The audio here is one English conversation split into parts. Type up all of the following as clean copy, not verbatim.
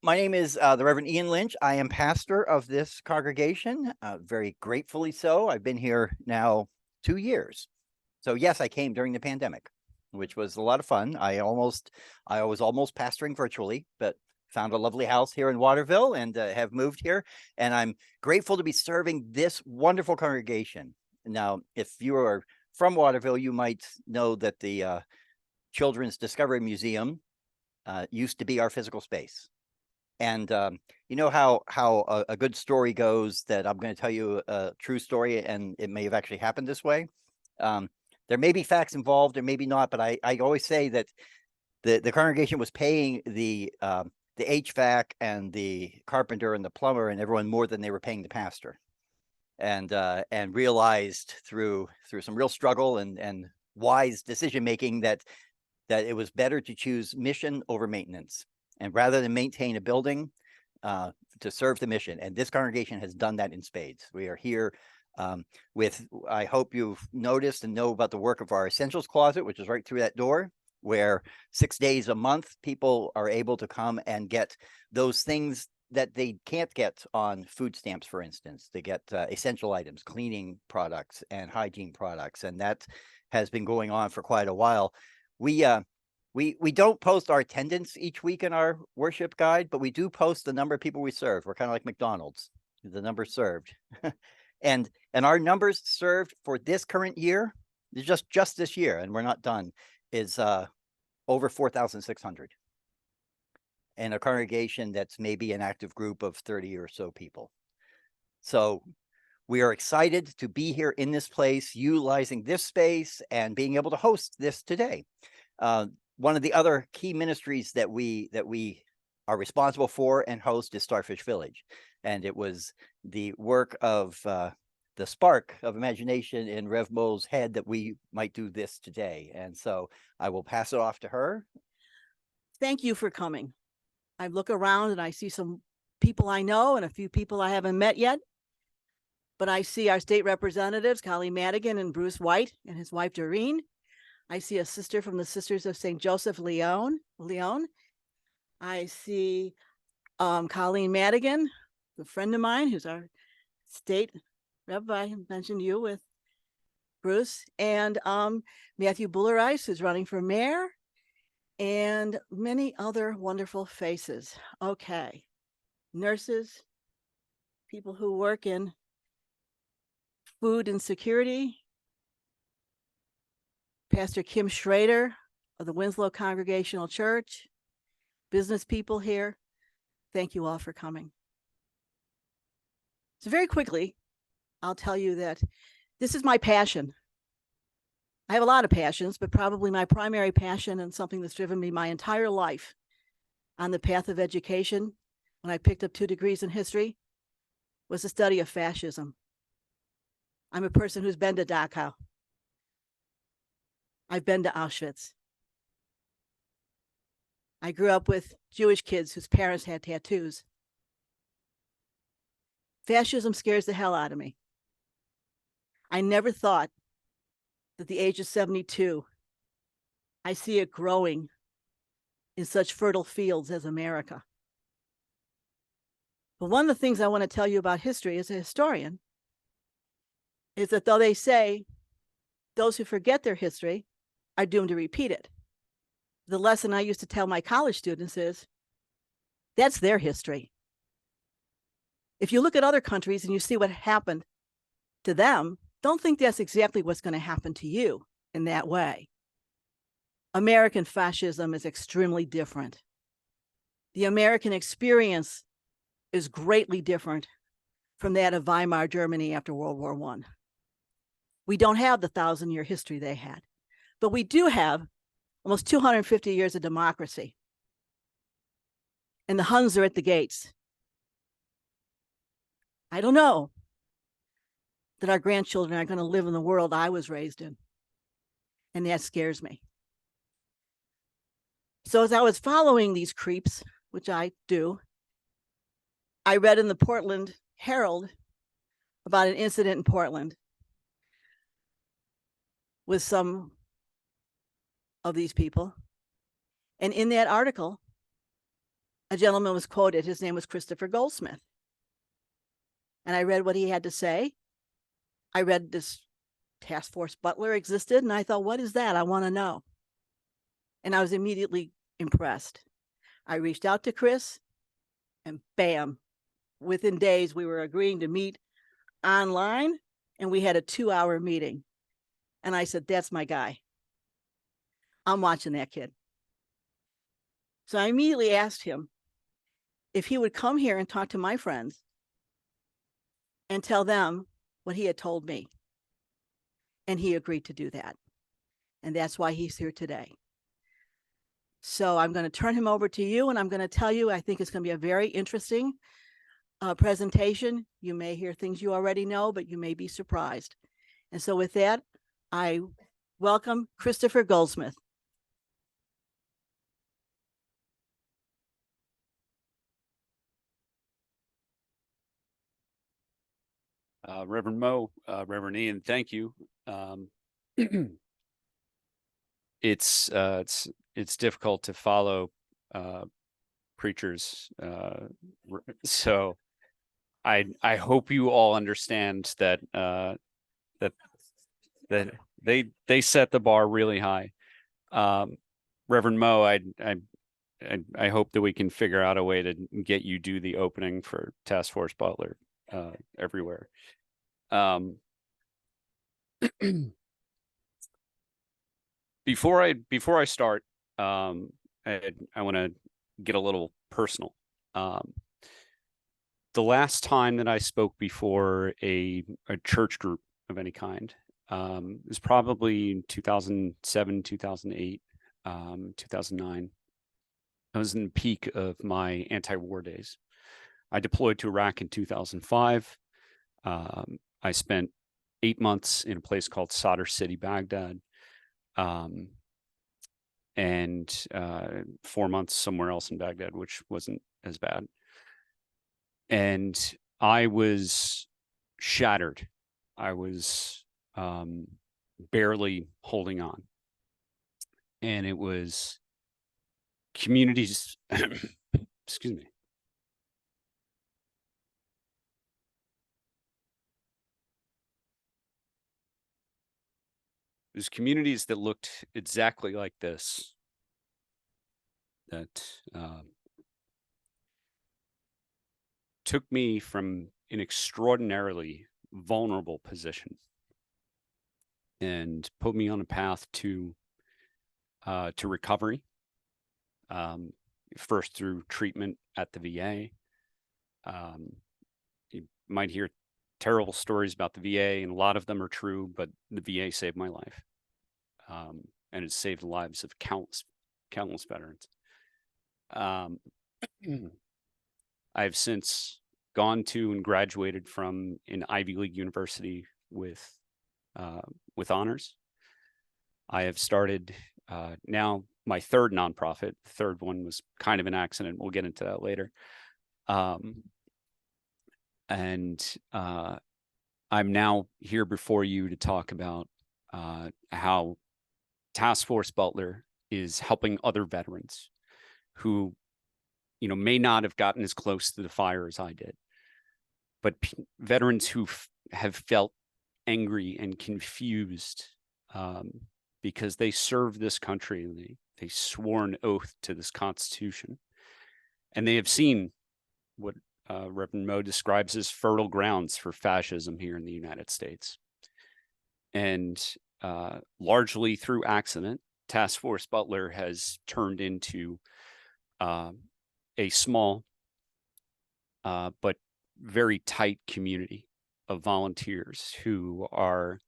My name is the Reverend Ian Lynch. I am pastor of this congregation, very gratefully so. I've been here now 2 years. So yes, I came during the pandemic, which was a lot of fun. I was almost pastoring virtually, but found a lovely house here in Waterville and have moved here. And I'm grateful to be serving this wonderful congregation. Now, if you are from Waterville, you might know that the Children's Discovery Museum used to be our physical space. And you know how a good story goes, that I'm going to tell you a true story, and it may have actually happened this way. Um, there may be facts involved, or maybe not, but I always say that the congregation was paying the HVAC and the carpenter and the plumber and everyone more than they were paying the pastor, and realized through some real struggle and wise decision making that it was better to choose mission over maintenance, and rather than maintain a building, to serve the mission. And this congregation has done that in spades. We are here with, I hope you've noticed and know about the work of our essentials closet, which is right through that door, where 6 days a month people are able to come and get those things that they can't get on food stamps, for instance. They get essential items, cleaning products and hygiene products, and that has been going on for quite a while. We don't post our attendance each week in our worship guide, but we do post the number of people we serve. We're kind of like McDonald's, the number served. and our numbers served for this current year, just this year, and we're not done, is over 4,600. And a congregation that's maybe an active group of 30 or so people. So we are excited to be here in this place, utilizing this space and being able to host this today. One of the other key ministries that we are responsible for and host is Starfish Village. And it was the work of the spark of imagination in Rev Mo's head that we might do this today. And so I will pass it off to her. Thank you for coming. I look around and I see some people I know and a few people I haven't met yet. But I see our state representatives, Colleen Madigan and Bruce White and his wife, Doreen. I see a sister from the Sisters of St. Joseph Leon. I see Colleen Madigan, a friend of mine who's our state rep. I mentioned you with Bruce, and Matthew Bullerice, who's running for mayor, and many other wonderful faces. Okay, nurses, people who work in food insecurity, Pastor Kim Schrader of the Winslow Congregational Church, business people here. Thank you all for coming. So very quickly, I'll tell you that this is my passion. I have a lot of passions, but probably my primary passion, and something that's driven me my entire life on the path of education when I picked up 2 degrees in history, was the study of fascism. I'm a person who's been to Dachau. I've been to Auschwitz. I grew up with Jewish kids whose parents had tattoos. Fascism scares the hell out of me. I never thought that at the age of 72, I see it growing in such fertile fields as America. But one of the things I want to tell you about history as a historian is that though they say those who forget their history are doomed to repeat it, the lesson I used to tell my college students is that's their history. If you look at other countries and you see what happened to them, don't think that's exactly what's going to happen to you in that way. American fascism is extremely different. The American experience is greatly different from that of Weimar Germany after World War I. We don't have the 1,000-year history they had, but we do have almost 250 years of democracy. And the Huns are at the gates. I don't know that our grandchildren are going to live in the world I was raised in. And that scares me. So as I was following these creeps, which I do, I read in the Portland Herald about an incident in Portland with some of these people. And in that article, a gentleman was quoted. His name was Kristofer Goldsmith. And I read what he had to say. I read this task force Butler existed, and I thought, what is that? I want to know. And I was immediately impressed. I reached out to Chris, and bam, within days, we were agreeing to meet online, and we had a 2-hour meeting. And I said, that's my guy. I'm watching that kid. So I immediately asked him if he would come here and talk to my friends and tell them what he had told me. And he agreed to do that. And that's why he's here today. So I'm going to turn him over to you, and I'm going to tell you, I think it's going to be a very interesting presentation. You may hear things you already know, but you may be surprised. And so with that, I welcome Kristofer Goldsmith. Reverend Mo, Reverend Ian, thank you. It's difficult to follow preachers, so I hope you all understand that that they set the bar really high. Reverend Mo, I hope that we can figure out a way to get you do the opening for Task Force Butler everywhere. Before I start, I want to get a little personal. The last time that I spoke before a church group of any kind was probably 2007, 2008, 2009. I was in the peak of my anti-war days. I deployed to Iraq in 2005. I spent 8 months in a place called Sadr City, Baghdad, and 4 months somewhere else in Baghdad, which wasn't as bad. And I was shattered. I was barely holding on. And it was communities, excuse me. There's communities that looked exactly like this, that took me from an extraordinarily vulnerable position and put me on a path to recovery. First through treatment at the VA. You might hear terrible stories about the VA, and a lot of them are true, but the VA saved my life. And it saved the lives of countless veterans. I've since gone to and graduated from an Ivy League university with honors. I have started now my third nonprofit. The third one was kind of an accident. We'll get into that later. And I'm now here before you to talk about how Task Force Butler is helping other veterans who, may not have gotten as close to the fire as I did, but veterans who have felt angry and confused because they served this country and they swore an oath to this Constitution, and they have seen what Reverend Mo describes as fertile grounds for fascism here in the United States. And largely through accident, Task Force Butler has turned into a small but very tight community of volunteers who are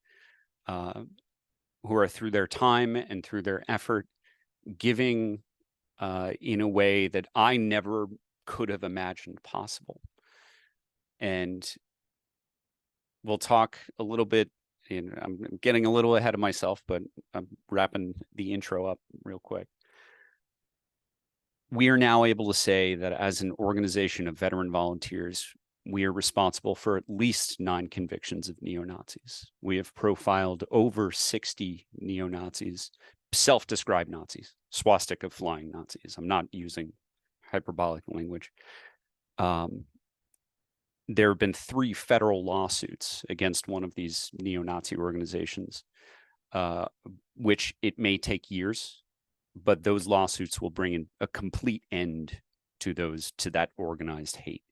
through their time and through their effort giving in a way that I never could have imagined possible. And we'll talk a little bit, and I'm getting a little ahead of myself, but I'm wrapping the intro up real quick. We are now able to say that as an organization of veteran volunteers, we are responsible for at least 9 convictions of neo-Nazis. We have profiled over 60 neo-Nazis, self-described Nazis, swastika flying Nazis. I'm not using hyperbolic language. There have been 3 federal lawsuits against one of these neo-Nazi organizations, which it may take years, but those lawsuits will bring in a complete end to that organized hate.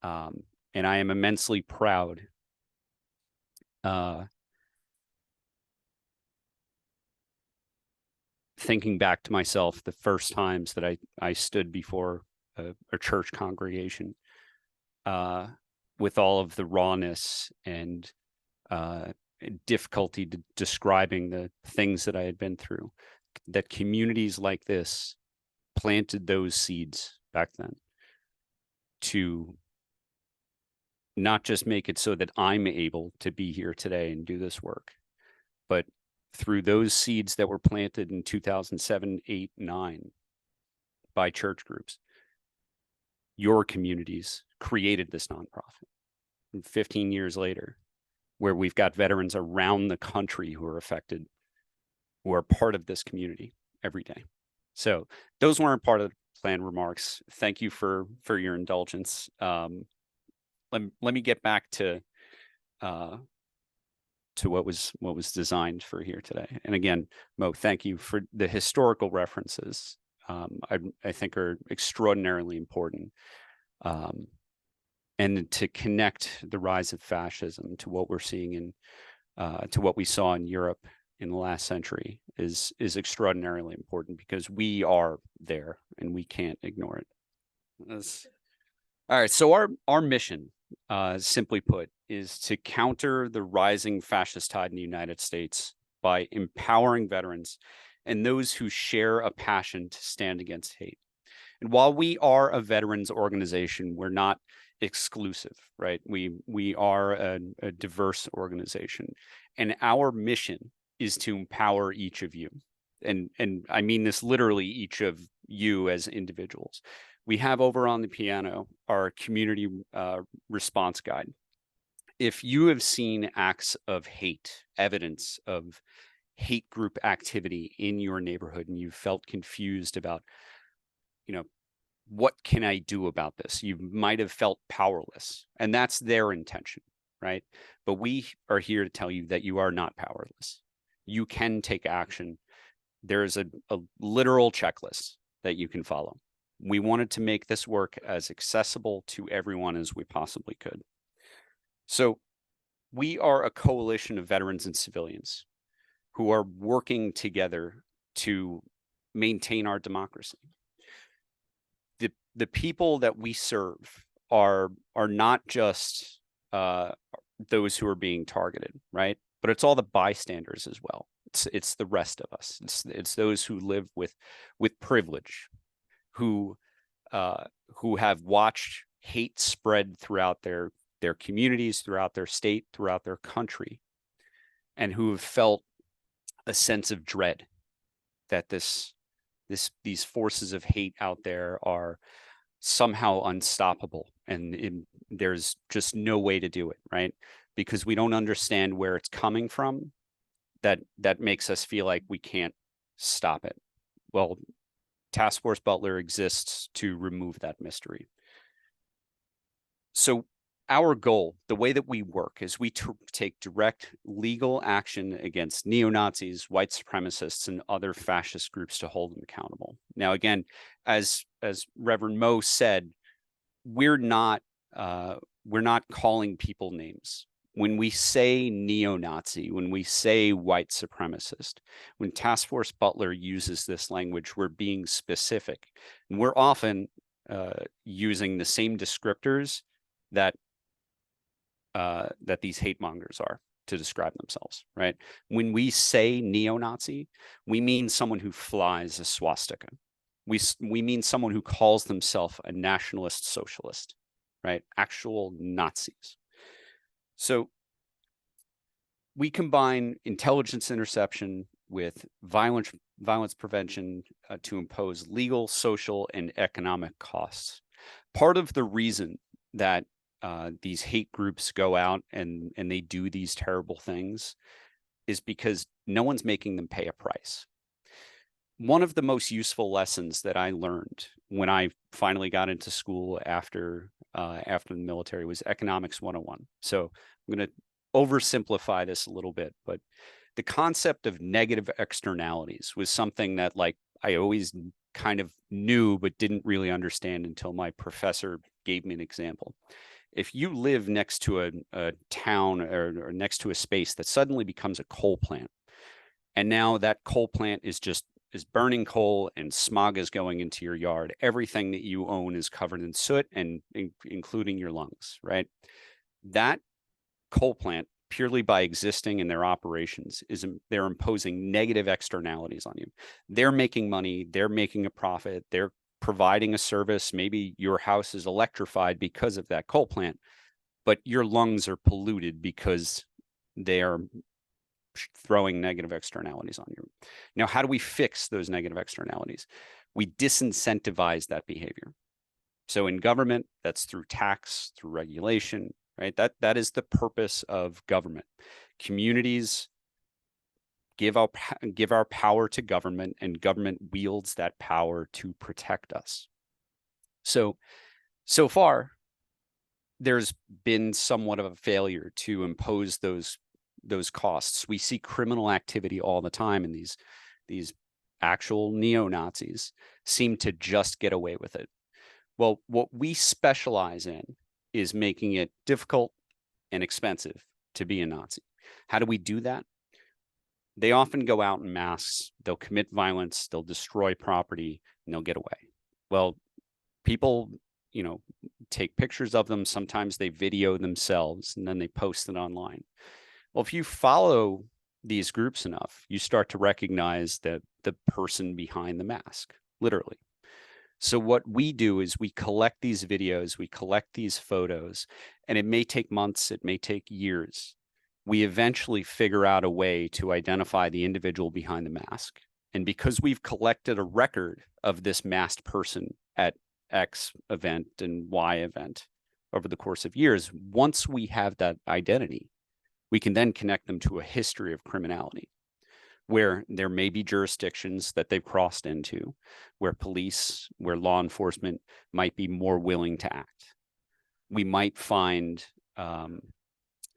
And I am immensely proud thinking back to myself the first times that I stood before a church congregation with all of the rawness and difficulty describing the things that I had been through, that communities like this planted those seeds back then to not just make it so that I'm able to be here today and do this work, but through those seeds that were planted in 2007, 8, 9 by church groups, your communities created this nonprofit. And 15 years later, where we've got veterans around the country who are affected, who are part of this community every day. So those weren't part of the planned remarks. Thank you for your indulgence. Let me get back to what was designed for here today. And again, Mo, thank you for the historical references. I think are extraordinarily important. And to connect the rise of fascism to what we're seeing in to what we saw in Europe in the last century is extraordinarily important, because we are there and we can't ignore it. All right, so our mission, simply put, is to counter the rising fascist tide in the United States by empowering veterans and those who share a passion to stand against hate. And while we are a veterans organization, we're not exclusive, right? We are a diverse organization, and our mission is to empower each of you. And I mean this literally, each of you as individuals. We have over on the piano our community response guide. If you have seen acts of hate, evidence of hate group activity in your neighborhood, and you felt confused about, what can I do about this? You might have felt powerless, and that's their intention, right? But we are here to tell you that you are not powerless. You can take action. There's a literal checklist that you can follow. We wanted to make this work as accessible to everyone as we possibly could. So we are a coalition of veterans and civilians who are working together to maintain our democracy. The people that we serve are not just those who are being targeted, right? But it's all the bystanders as well. It's the rest of us. It's those who live with privilege, who have watched hate spread throughout their communities, throughout their state, throughout their country, and who have felt a sense of dread that these forces of hate out there are somehow unstoppable, and there's just no way to do it, right? Because we don't understand where it's coming from. That makes us feel like we can't stop it. Well, Task Force Butler exists to remove that mystery. So our goal, the way that we work, is we take direct legal action against neo-Nazis, white supremacists, and other fascist groups to hold them accountable. Now, again, as Reverend Mo said, we're not calling people names. When we say neo-Nazi, when we say white supremacist, when Task Force Butler uses this language, we're being specific. And we're often using the same descriptors that these hate mongers are to describe themselves, right? When we say neo-Nazi, we mean someone who flies a swastika. We mean someone who calls themselves a nationalist socialist, right? Actual Nazis. So we combine intelligence interception with violence prevention to impose legal, social, and economic costs. Part of the reason that these hate groups go out and they do these terrible things is because no one's making them pay a price. one of the most useful lessons that I learned when I finally got into school after the military was economics 101. So I'm going to oversimplify this a little bit, but the concept of negative externalities was something that like I always kind of knew but didn't really understand until my professor gave me an example. If you live next to a town or next to a space that suddenly becomes a coal plant, and now that coal plant is burning coal and smog is going into your yard, everything that you own is covered in soot and including your lungs, right? That coal plant, purely by existing in their operations, they're imposing negative externalities on you. They're making money, they're making a profit, they're providing a service. Maybe your house is electrified because of that coal plant, but your lungs are polluted because they are throwing negative externalities on you. Now, how do we fix those negative externalities? We disincentivize that behavior. So in government, that's through tax, through regulation, right? That is the purpose of government. Communities give our power to government, and government wields that power to protect us. So far, there's been somewhat of a failure to impose those costs. We see criminal activity all the time, and these actual neo-Nazis seem to just get away with it. Well, what we specialize in is making it difficult and expensive to be a Nazi. How do we do that? They often go out in masks, they'll commit violence, they'll destroy property, and they'll get away. Well, people, take pictures of them. Sometimes they video themselves and then they post it online. Well, if you follow these groups enough, you start to recognize the person behind the mask, literally. So what we do is we collect these videos, we collect these photos, and it may take months, it may take years. We eventually figure out a way to identify the individual behind the mask. And because we've collected a record of this masked person at X event and Y event over the course of years, once we have that identity, we can then connect them to a history of criminality, where there may be jurisdictions that they've crossed into, where police, where law enforcement might be more willing to act. We might find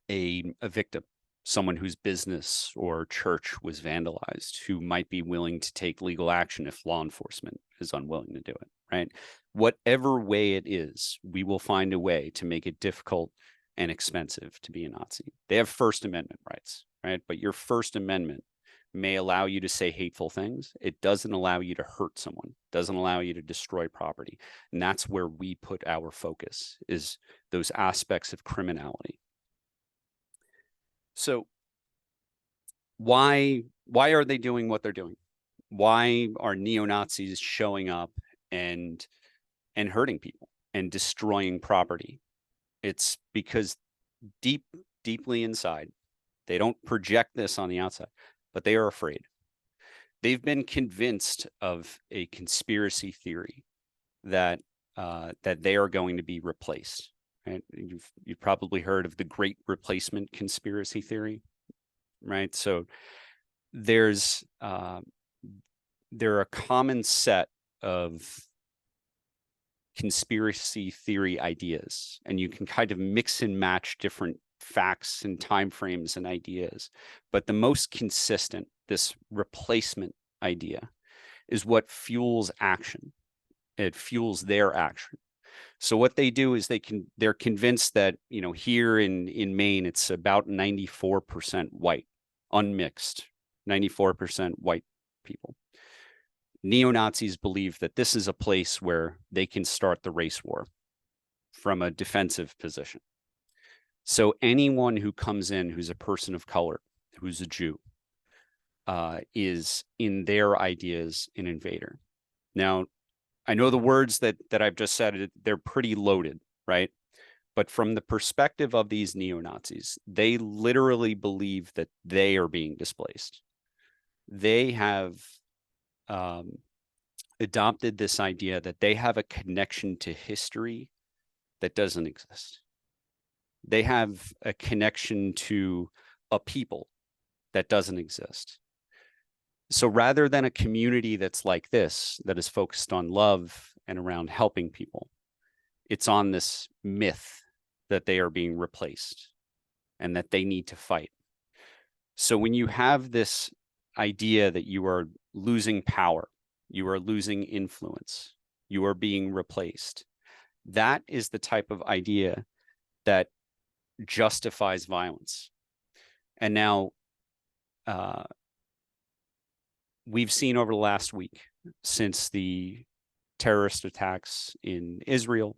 a victim, someone whose business or church was vandalized, who might be willing to take legal action if law enforcement is unwilling to do it, right? Whatever way it is, we will find a way to make it difficult and expensive to be a Nazi. They have First Amendment rights, right? But your First Amendment may allow you to say hateful things. It doesn't allow you to hurt someone, doesn't allow you to destroy property. And that's where we put our focus, is those aspects of criminality. So why are they doing what they're doing? Why are neo-Nazis showing up and hurting people and destroying property? It's because deeply inside, they don't project this on the outside, but they are afraid. They've been convinced of a conspiracy theory that they are going to be replaced. Right? You've probably heard of the Great Replacement conspiracy theory, right? So there are a common set of conspiracy theory ideas, and you can kind of mix and match different facts and timeframes and ideas. But the most consistent, this replacement idea, is what fuels action. It fuels their action. So what they do is they're convinced that, here in Maine, it's about 94% white, unmixed, 94% white people. Neo-Nazis believe that this is a place where they can start the race war from a defensive position. So anyone who comes in who's a person of color, who's a Jew, is, in their ideas, an invader. Now, I know the words that I've just said, they're pretty loaded, right? But from the perspective of these neo-Nazis, they literally believe that they are being displaced. They have adopted this idea that they have a connection to history that doesn't exist. They have a connection to a people that doesn't exist. So rather than a community that's like this, that is focused on love and around helping people, it's on this myth that they are being replaced and that they need to fight. So when you have this idea that you are losing power, you are losing influence, you are being replaced, that is the type of idea that justifies violence. And now we've seen over the last week, since the terrorist attacks in Israel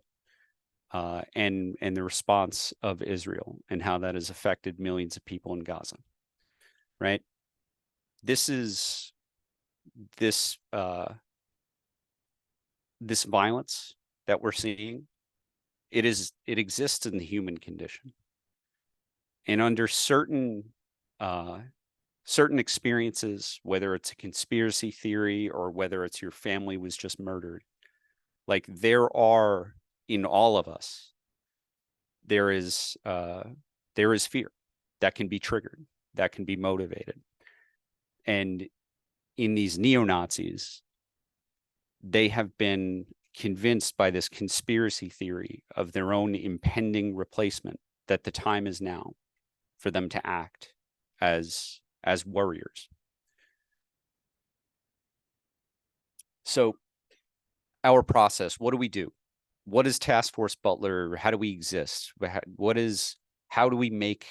and the response of Israel and how that has affected millions of people in Gaza, right? This violence that we're seeing, it exists in the human condition. And under certain experiences, whether it's a conspiracy theory or whether it's your family was just murdered, like there are in all of us, there is fear that can be triggered, that can be motivated. And in these neo-Nazis, they have been convinced by this conspiracy theory of their own impending replacement, that the time is now for them to act as warriors. So our process, what do we do? What is Task Force Butler? How do we exist? How do we make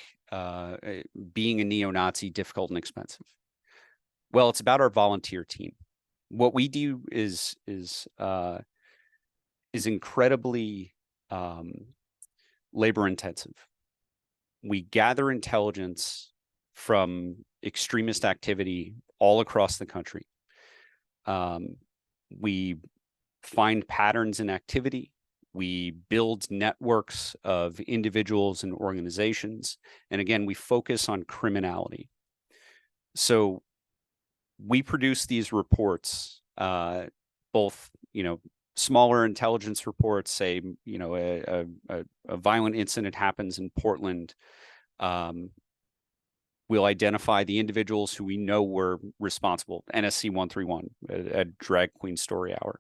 being a neo-Nazi difficult and expensive? Well, it's about our volunteer team. What we do is incredibly labor intensive. We gather intelligence from extremist activity all across the country. We find patterns in activity. We build networks of individuals and organizations. And again, we focus on criminality. So we produce these reports, both, smaller intelligence reports, say, a violent incident happens in Portland. We'll identify the individuals who we know were responsible, NSC 131, a drag queen story hour.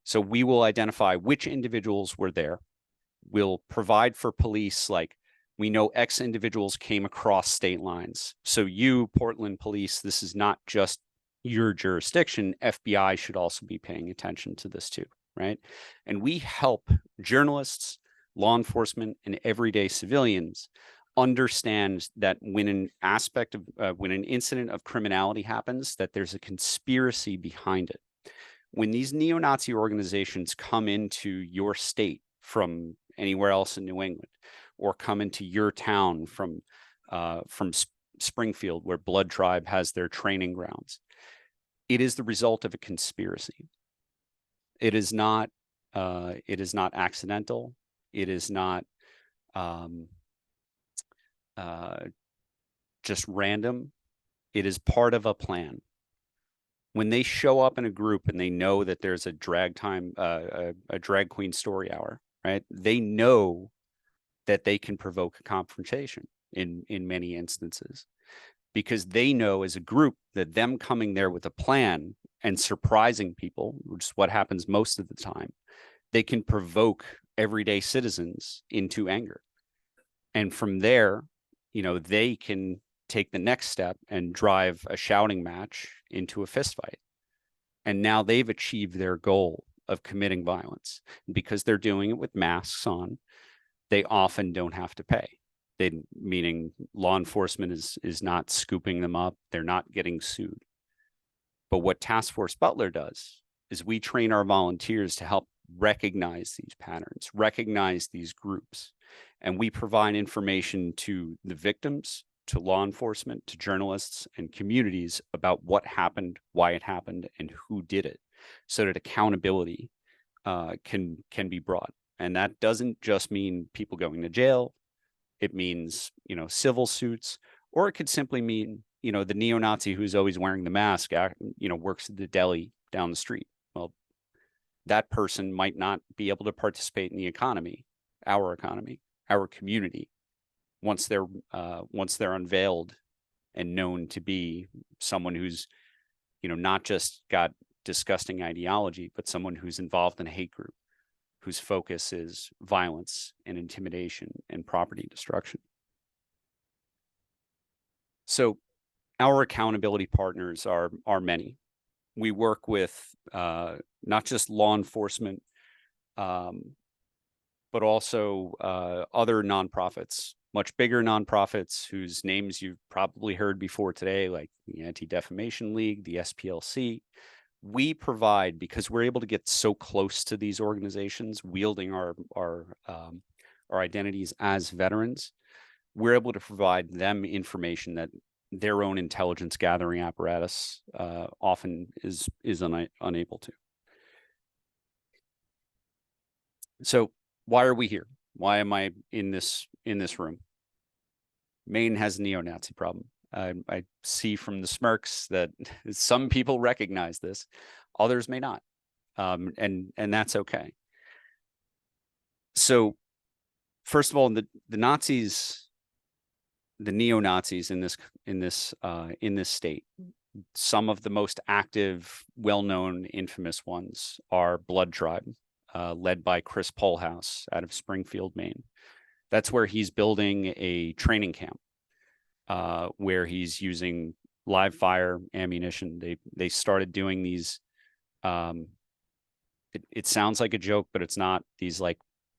So we will identify which individuals were there. We'll provide for police, like, we know X individuals came across state lines. So you, Portland police, this is not just your jurisdiction. FBI should also be paying attention to this too, right? And we help journalists, law enforcement, and everyday civilians understand that when an incident of criminality happens, that there's a conspiracy behind it. When these neo-Nazi organizations come into your state from anywhere else in New England, or come into your town from Springfield, where Blood Tribe has their training grounds, it is the result of a conspiracy. It is not accidental. It is not just random. It is part of a plan. When they show up in a group and they know that there's a drag queen story hour, right? They know that they can provoke a confrontation in many instances, because they know as a group that them coming there with a plan and surprising people, which is what happens most of the time, they can provoke everyday citizens into anger. And from there, they can take the next step and drive a shouting match into a fistfight. And now they've achieved their goal of committing violence. And because they're doing it with masks on, they often don't have to pay. Meaning law enforcement is not scooping them up. They're not getting sued. But what Task Force Butler does is we train our volunteers to help recognize these patterns, recognize these groups. And we provide information to the victims, to law enforcement, to journalists and communities about what happened, why it happened, and who did it, so that accountability can be brought. And that doesn't just mean people going to jail. It means, civil suits, or it could simply mean, the neo-Nazi who's always wearing the mask, works at the deli down the street. Well, that person might not be able to participate in the economy, our community, once they're unveiled and known to be someone who's not just got disgusting ideology, but someone who's involved in a hate group, whose focus is violence and intimidation and property destruction. So our accountability partners are many. We work with not just law enforcement, but also other nonprofits, much bigger nonprofits whose names you've probably heard before today, like the Anti-Defamation League, the SPLC. We provide, because we're able to get so close to these organizations, wielding our identities as veterans, we're able to provide them information that their own intelligence gathering apparatus often is unable to. So why are we here? Why am I in this room? Maine has a neo-Nazi problem. I see from the smirks that some people recognize this, others may not, and that's okay. So, first of all, the Nazis, the neo-Nazis in this state, some of the most active, well-known, infamous ones are Blood Tribe, led by Chris Polhouse out of Springfield, Maine. That's where he's building a training camp, where he's using live fire ammunition. They started doing these. It sounds like a joke, but it's not. These like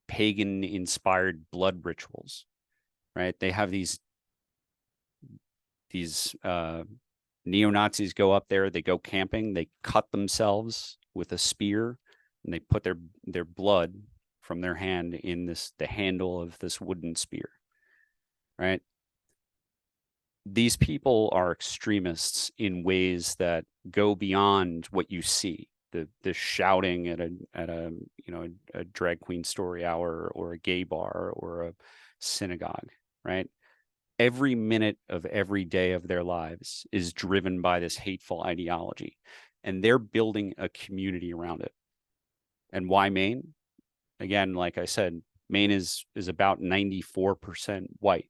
pagan-inspired blood rituals, right? They have these neo-Nazis go up there. They go camping. They cut themselves with a spear, and they put their blood from their hand in the handle of this wooden spear, right? These people are extremists in ways that go beyond what you see. The shouting at a drag queen story hour or a gay bar or a synagogue, right? Every minute of every day of their lives is driven by this hateful ideology, and they're building a community around it. And why Maine? Again, like I said, Maine is about 94% white.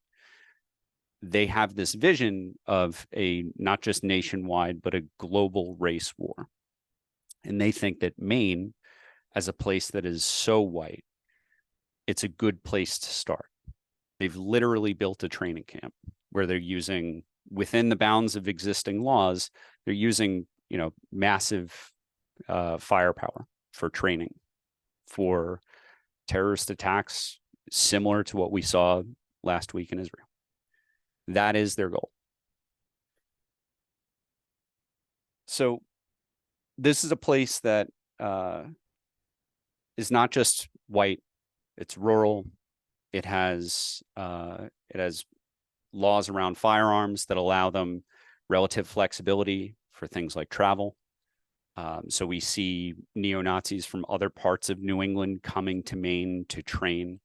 They have this vision of a not just nationwide, but a global race war. And they think that Maine, as a place that is so white, it's a good place to start. They've literally built a training camp where they're using, within the bounds of existing laws, they're using, massive firepower for training, for terrorist attacks similar to what we saw last week in Israel. That is their goal. So this is a place that is not just white, it's rural. It has laws around firearms that allow them relative flexibility for things like travel. So we see neo-Nazis from other parts of New England coming to Maine to train,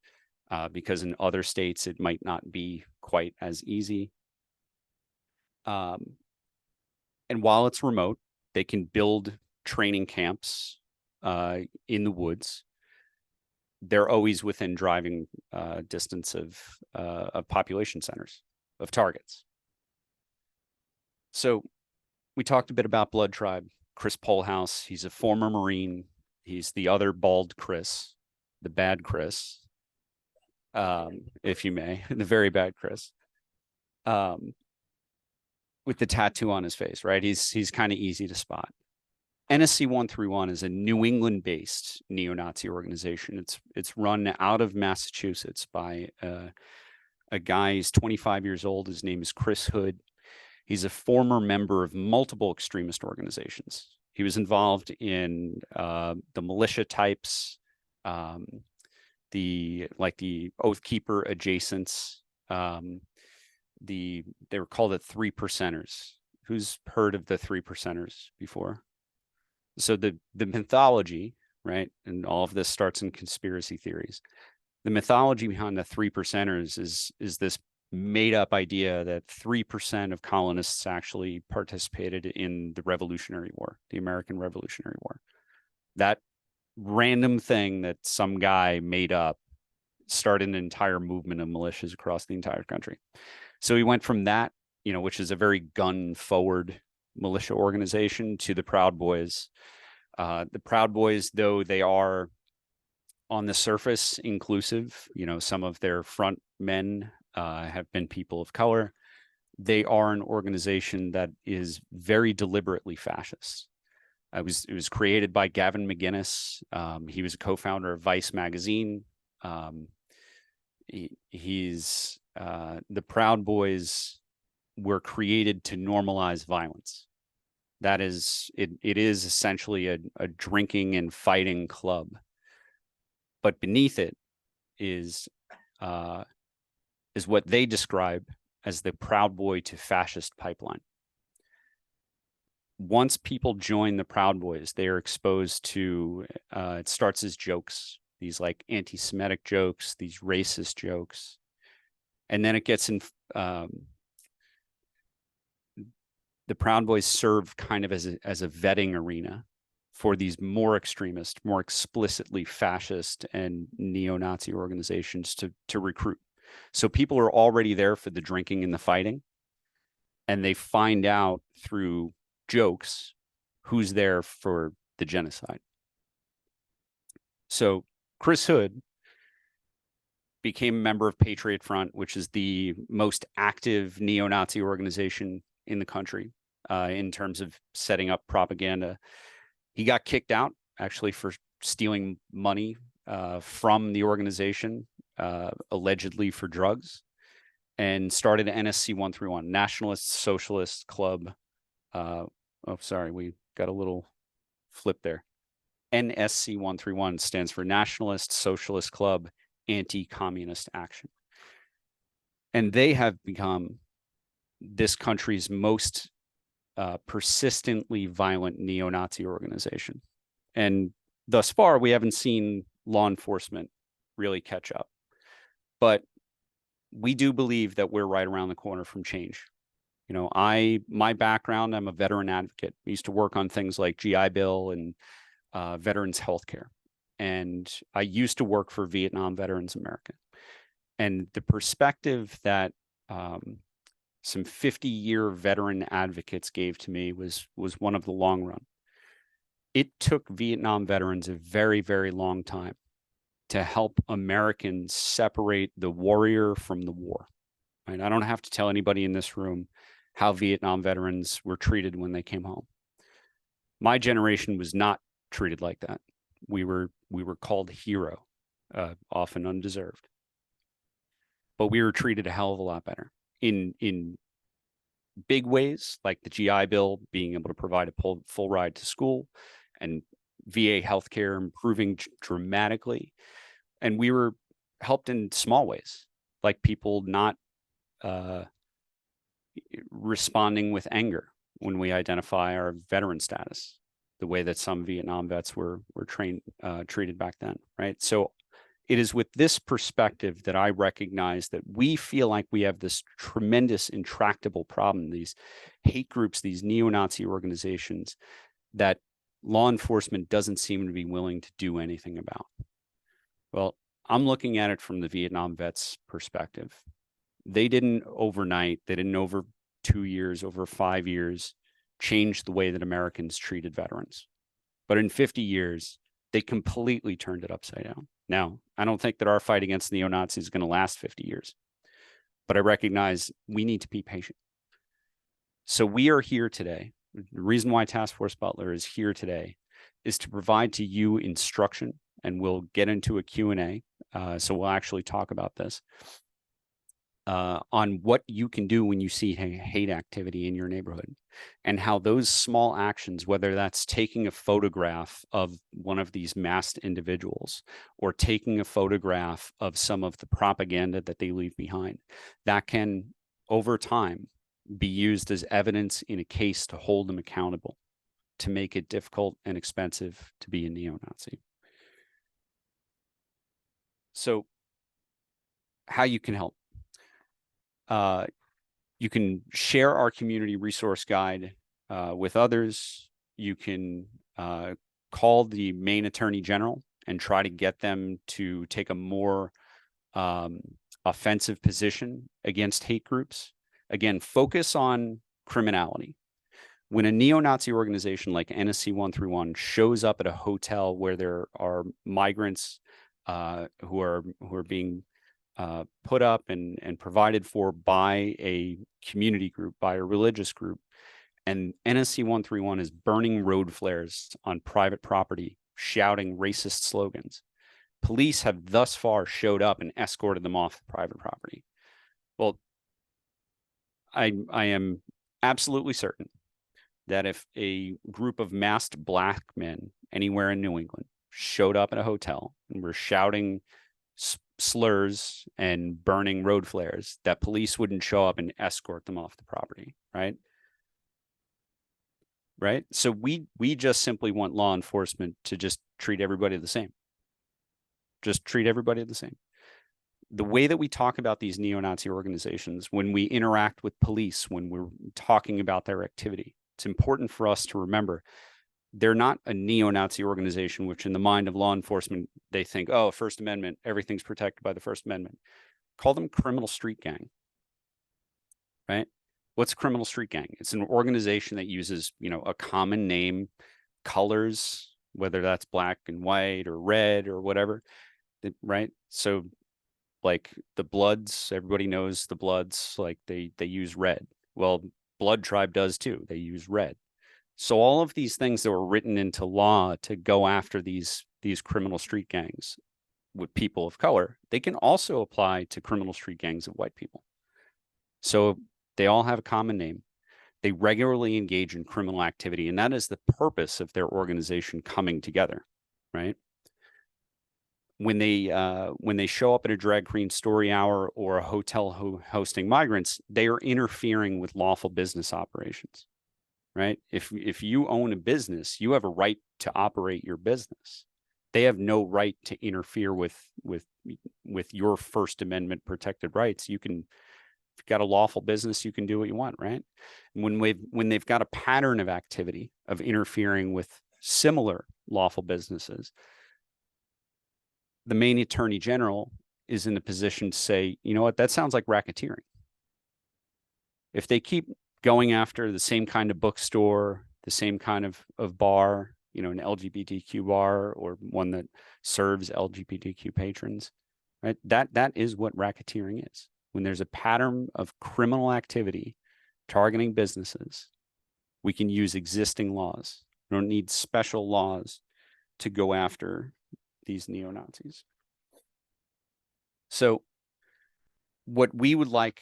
because in other states it might not be quite as easy. And while it's remote, they can build training camps in the woods. They're always within driving distance of population centers, of targets. So we talked a bit about Blood Tribe. Chris Polhouse, he's a former Marine. He's the other bald Chris, the bad Chris, if you may, the very bad Chris, with the tattoo on his face, right? He's kind of easy to spot. NSC 131 is a New England-based neo-Nazi organization. It's run out of Massachusetts by a guy. He's 25 years old. His name is Chris Hood. He's a former member of multiple extremist organizations. He was involved in the militia types, the Oath Keeper adjacents. They were called the 3 Percenters. Who's heard of the 3 Percenters before? So the mythology, right, and all of this starts in conspiracy theories. The mythology behind the 3 Percenters is this made up idea that 3% of colonists actually participated in the Revolutionary War, the American Revolutionary War. That random thing that some guy made up started an entire movement of militias across the entire country. So he went from that, which is a very gun forward militia organization to the Proud Boys. The Proud Boys, though they are on the surface inclusive, you know, some of their front men have been people of color. They are an organization that is very deliberately fascist. It was created by Gavin McGinnis. He was a co-founder of Vice magazine. He's the Proud Boys were created to normalize violence. That is, it is essentially a drinking and fighting club. But beneath it is what they describe as the Proud Boy to fascist pipeline. Once people join the Proud Boys, they are exposed to, it starts as jokes, these like anti-Semitic jokes, these racist jokes. And then it gets in, the Proud Boys serve kind of as a vetting arena for these more extremist, more explicitly fascist and neo-Nazi organizations to recruit. So people are already there for the drinking and the fighting, and they find out through jokes who's there for the genocide. So Chris Hood became a member of Patriot Front, which is the most active neo-Nazi organization in the country in terms of setting up propaganda. He got kicked out actually for stealing money from the organization, allegedly for drugs, and started NSC 131, Nationalist Socialist Club. Oh, sorry, we got a little flip there. NSC 131 stands for Nationalist Socialist Club Anti-Communist Action. And they have become this country's most persistently violent neo-Nazi organization. And thus far, we haven't seen law enforcement really catch up. But we do believe that we're right around the corner from change. You know, my background, I'm a veteran advocate. I used to work on things like GI Bill and veterans healthcare. And I used to work for Vietnam Veterans America. And the perspective that some 50-year veteran advocates gave to me was one of the long run. It took Vietnam veterans a very, very long time to help Americans separate the warrior from the war. Right? I don't have to tell anybody in this room how Vietnam veterans were treated when they came home. My generation was not treated like that. We were called hero, often undeserved. But we were treated a hell of a lot better in big ways, like the GI Bill being able to provide a full ride to school, and VA healthcare improving dramatically. And we were helped in small ways, like people not responding with anger when we identify our veteran status, the way that some Vietnam vets were treated back then, right? So it is with this perspective that I recognize that we feel like we have this tremendous intractable problem, these hate groups, these neo-Nazi organizations that law enforcement doesn't seem to be willing to do anything about. Well, I'm looking at it from the Vietnam vets' perspective. They didn't overnight, they didn't over 2 years, over 5 years, change the way that Americans treated veterans. But in 50 years, they completely turned it upside down. Now, I don't think that our fight against neo-Nazis is going to last 50 years, but I recognize we need to be patient. So we are here today. The reason why Task Force Butler is here today is to provide to you instruction, and we'll get into a Q&A. So we'll actually talk about this on what you can do when you see hate activity in your neighborhood, and how those small actions, whether that's taking a photograph of one of these masked individuals or taking a photograph of some of the propaganda that they leave behind, that can, over time, be used as evidence in a case to hold them accountable, to make it difficult and expensive to be a neo-Nazi. So how you can help. You can share our community resource guide with others. You can call the Maine Attorney General and try to get them to take a more offensive position against hate groups. Again, focus on criminality. When a neo-Nazi organization like NSC 131 shows up at a hotel where there are migrants who are being put up and provided for by a community group, by a religious group, and NSC 131 is burning road flares on private property, shouting racist slogans, police have thus far showed up and escorted them off private property. Well, I am absolutely certain that if a group of masked black men anywhere in New England showed up at a hotel and were shouting slurs and burning road flares, that police wouldn't show up and escort them off the property, right? Right? So we just simply want law enforcement to just treat everybody the same. Just treat everybody the same. The way that we talk about these neo-Nazi organizations, when we interact with police, when we're talking about their activity, it's important for us to remember they're not a neo-Nazi organization, which in the mind of law enforcement, they think, oh, First Amendment, everything's protected by the First Amendment. Call them criminal street gang, right? What's a criminal street gang? It's an organization that uses, a common name, colors, whether that's black and white or red or whatever, right? So like the Bloods, everybody knows the Bloods, like they use red. Well, Blood Tribe does too. They use red. So all of these things that were written into law to go after these criminal street gangs with people of color, they can also apply to criminal street gangs of white people. So they all have a common name. They regularly engage in criminal activity, and that is the purpose of their organization coming together, right? When they show up at a drag queen story hour or a hotel hosting migrants, they are interfering with lawful business operations, right? If you own a business, you have a right to operate your business. They have no right to interfere with your First Amendment protected rights. If you've got a lawful business, you can do what you want, right? And when they've got a pattern of activity of interfering with similar lawful businesses, the Maine Attorney General is in the position to say, you know what, that sounds like racketeering. If they keep going after the same kind of bookstore, the same kind of bar, an LGBTQ bar or one that serves LGBTQ patrons, right? That is what racketeering is. When there's a pattern of criminal activity targeting businesses, we can use existing laws. We don't need special laws to go after these neo-Nazis. So what we would like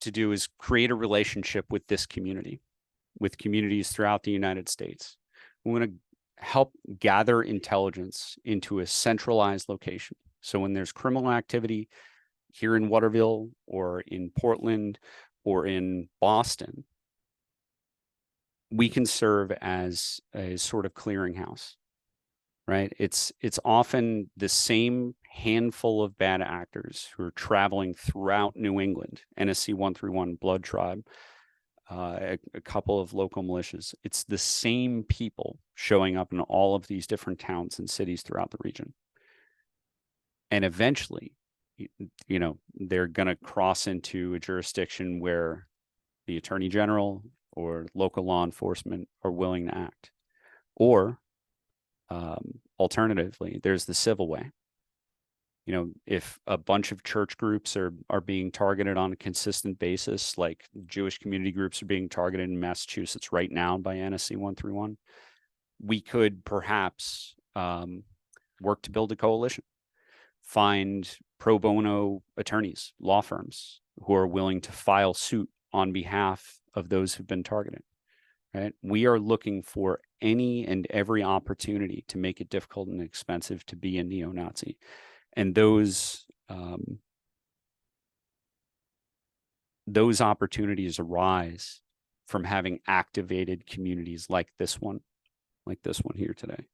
to do is create a relationship with this community, with communities throughout the United States. We want to help gather intelligence into a centralized location. So when there's criminal activity here in Waterville or in Portland or in Boston, we can serve as a sort of clearinghouse, right? It's often the same handful of bad actors who are traveling throughout New England, NSC 131, Blood Tribe, a couple of local militias. It's the same people showing up in all of these different towns and cities throughout the region. And eventually, they're going to cross into a jurisdiction where the Attorney General or local law enforcement are willing to act. Or alternatively, there's the civil way. If a bunch of church groups are being targeted on a consistent basis, like Jewish community groups are being targeted in Massachusetts right now by NSC 131, we could perhaps work to build a coalition, find pro bono attorneys, law firms who are willing to file suit on behalf of those who've been targeted, right? We are looking for any and every opportunity to make it difficult and expensive to be a neo-Nazi. And those opportunities arise from having activated communities like this one here today.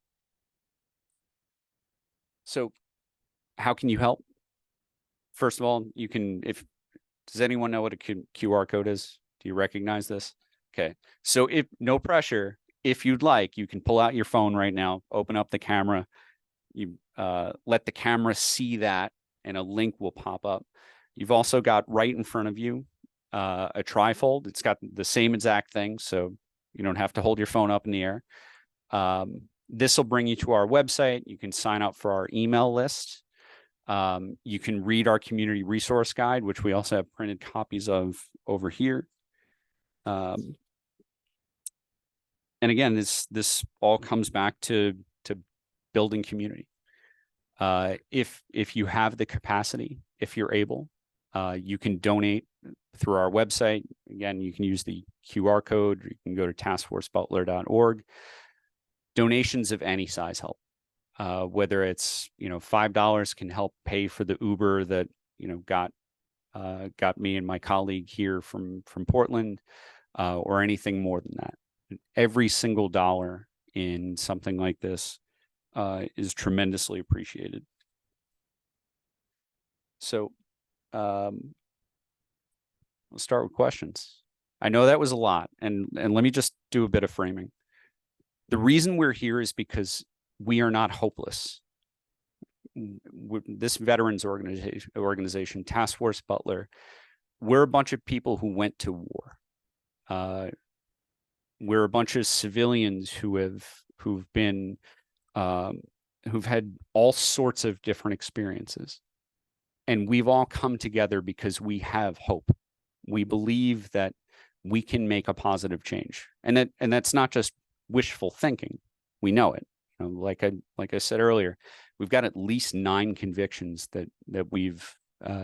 So how can you help? First of all, does anyone know what a QR code is? Do you recognize this? Okay. So no pressure, if you'd like, you can pull out your phone right now, open up the camera, you let the camera see that, and a link will pop up. You've also got right in front of you a trifold. It's got the same exact thing. So You don't have to hold your phone up in the air. This will bring you to our website. You can sign up for our email list. You can read our community resource guide, which we also have printed copies of over here. And again, this all comes back to building community. If you have the capacity, if you're able, you can donate through our website. Again, you can use the QR code, or you can go to taskforcebutler.org. Donations of any size help. Whether it's, $5 can help pay for the Uber that, got me and my colleague here from Portland, or anything more than that. Every single dollar in something like this is tremendously appreciated. So we'll start with questions. I know that was a lot, and let me just do a bit of framing. The reason we're here is because we are not hopeless. This veterans organization, Task Force Butler, we're a bunch of people who went to war. We're a bunch of civilians who've had all sorts of different experiences, and we've all come together because we have hope. We believe that we can make a positive change, and that's not just wishful thinking. We know it. Like I said earlier, we've got at least 9 convictions that we've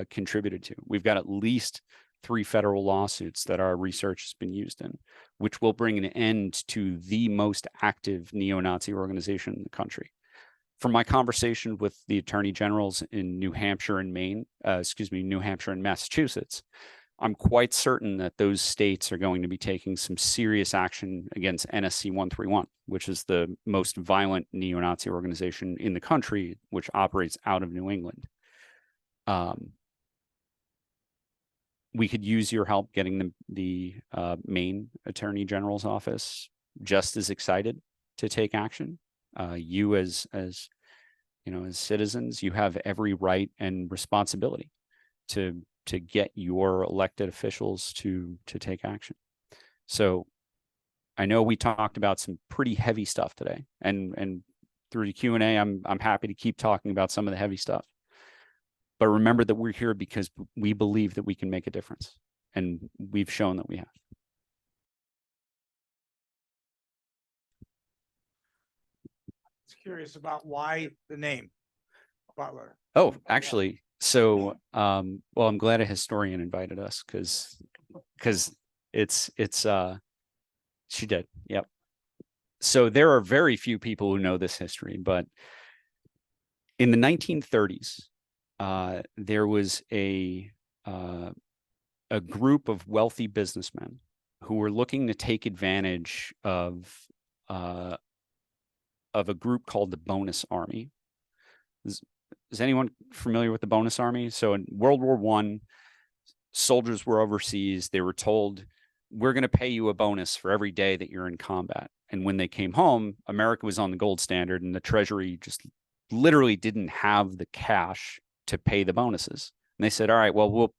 contributed to. We've got at least 3 federal lawsuits that our research has been used in, which will bring an end to the most active neo-Nazi organization in the country. From my conversation with the attorney generals in New Hampshire and New Hampshire and Massachusetts, I'm quite certain that those states are going to be taking some serious action against NSC 131, which is the most violent neo-Nazi organization in the country, which operates out of New England. We could use your help getting the Maine Attorney General's office just as excited to take action. You as citizens, you have every right and responsibility to get your elected officials to take action. So I know we talked about some pretty heavy stuff today, and through the Q&A, I'm happy to keep talking about some of the heavy stuff. But remember that we're here because we believe that we can make a difference, and we've shown that we have. I was curious about why the name Butler. Oh, actually, so well, I'm glad a historian invited us because it's she did. Yep. So there are very few people who know this history, but in the 1930s, there was a group of wealthy businessmen who were looking to take advantage of a group called the Bonus Army. Is anyone familiar with the Bonus Army? So in World War I, soldiers were overseas. They were told, we're going to pay you a bonus for every day that you're in combat. And when they came home, America was on the gold standard, and the Treasury just literally didn't have the cash to pay the bonuses. And they said, all right, well, we'll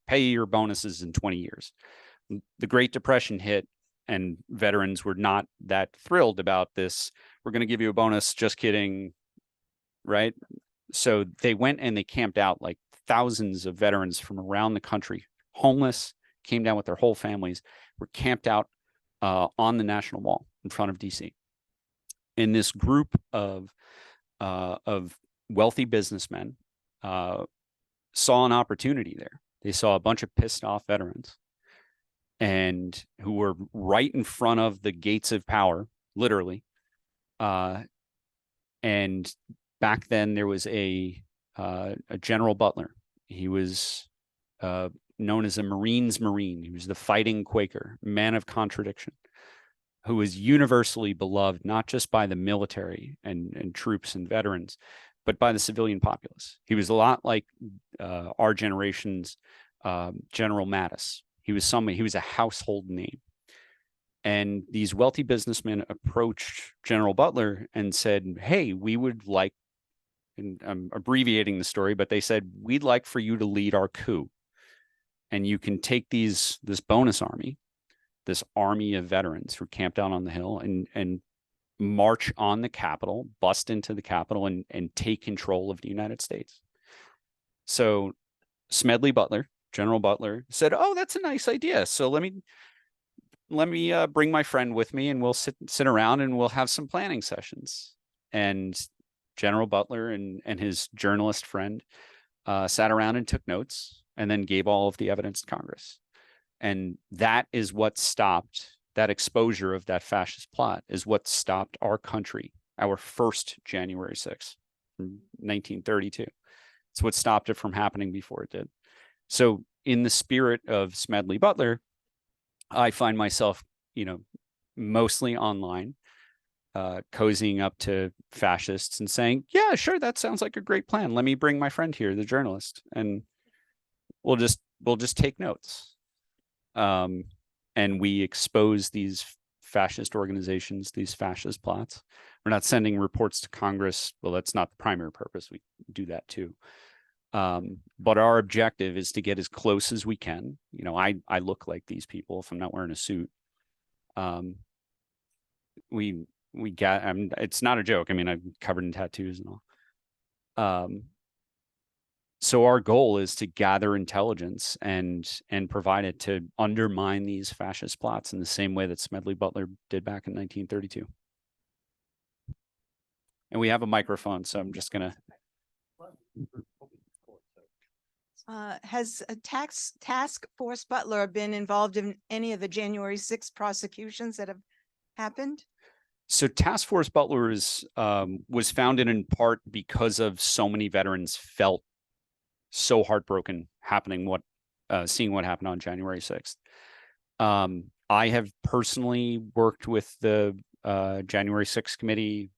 pay you your bonuses in 20 years. The Great Depression hit, and veterans were not that thrilled about this. We're going to give you a bonus. Just kidding. Right? So they went and they camped out, like thousands of veterans from around the country, homeless, came down with their whole families, were camped out on the National Mall in front of DC. And this group of wealthy businessmen saw an opportunity there. They saw a bunch of pissed off veterans, and who were right in front of the gates of power, literally. And back then there was a General Butler. He was known as a Marine's Marine. He was the fighting Quaker, man of contradiction, who was universally beloved, not just by the military and troops and veterans, but by the civilian populace. He was a lot like our generation's General Mattis. He was a household name. And these wealthy businessmen approached General Butler and said, hey, we would like, and I'm abbreviating the story, but they said, we'd like for you to lead our coup. And you can take this bonus army this army of veterans who camped out on the Hill and march on the Capitol, bust into the Capitol, and take control of the United States. So Smedley Butler, General Butler, said, "Oh, that's a nice idea. So let me bring my friend with me, and we'll sit around and we'll have some planning sessions." And General Butler and his journalist friend sat around and took notes, and then gave all of the evidence to Congress. And that is what stopped that exposure of that fascist plot, is what stopped our country, our first January 6th, 1932. It's what stopped it from happening before it did. So in the spirit of Smedley Butler, I find myself, mostly online, cozying up to fascists and saying, "Yeah, sure, that sounds like a great plan. Let me bring my friend here, the journalist, and we'll just take notes." And we expose these fascist organizations, these fascist plots. We're not sending reports to Congress. Well, that's not the primary purpose. We do that too. But our objective is to get as close as we can. I look like these people if I'm not wearing a suit. It's not a joke. I mean, I'm covered in tattoos and all. So our goal is to gather intelligence and provide it to undermine these fascist plots in the same way that Smedley Butler did back in 1932. And we have a microphone, so I'm just gonna. Has a task force Butler been involved in any of the January 6th prosecutions that have happened? So Task Force Butler was founded in part because of so many veterans felt so heartbroken seeing what happened on January 6th. I have personally worked with the January 6th committee,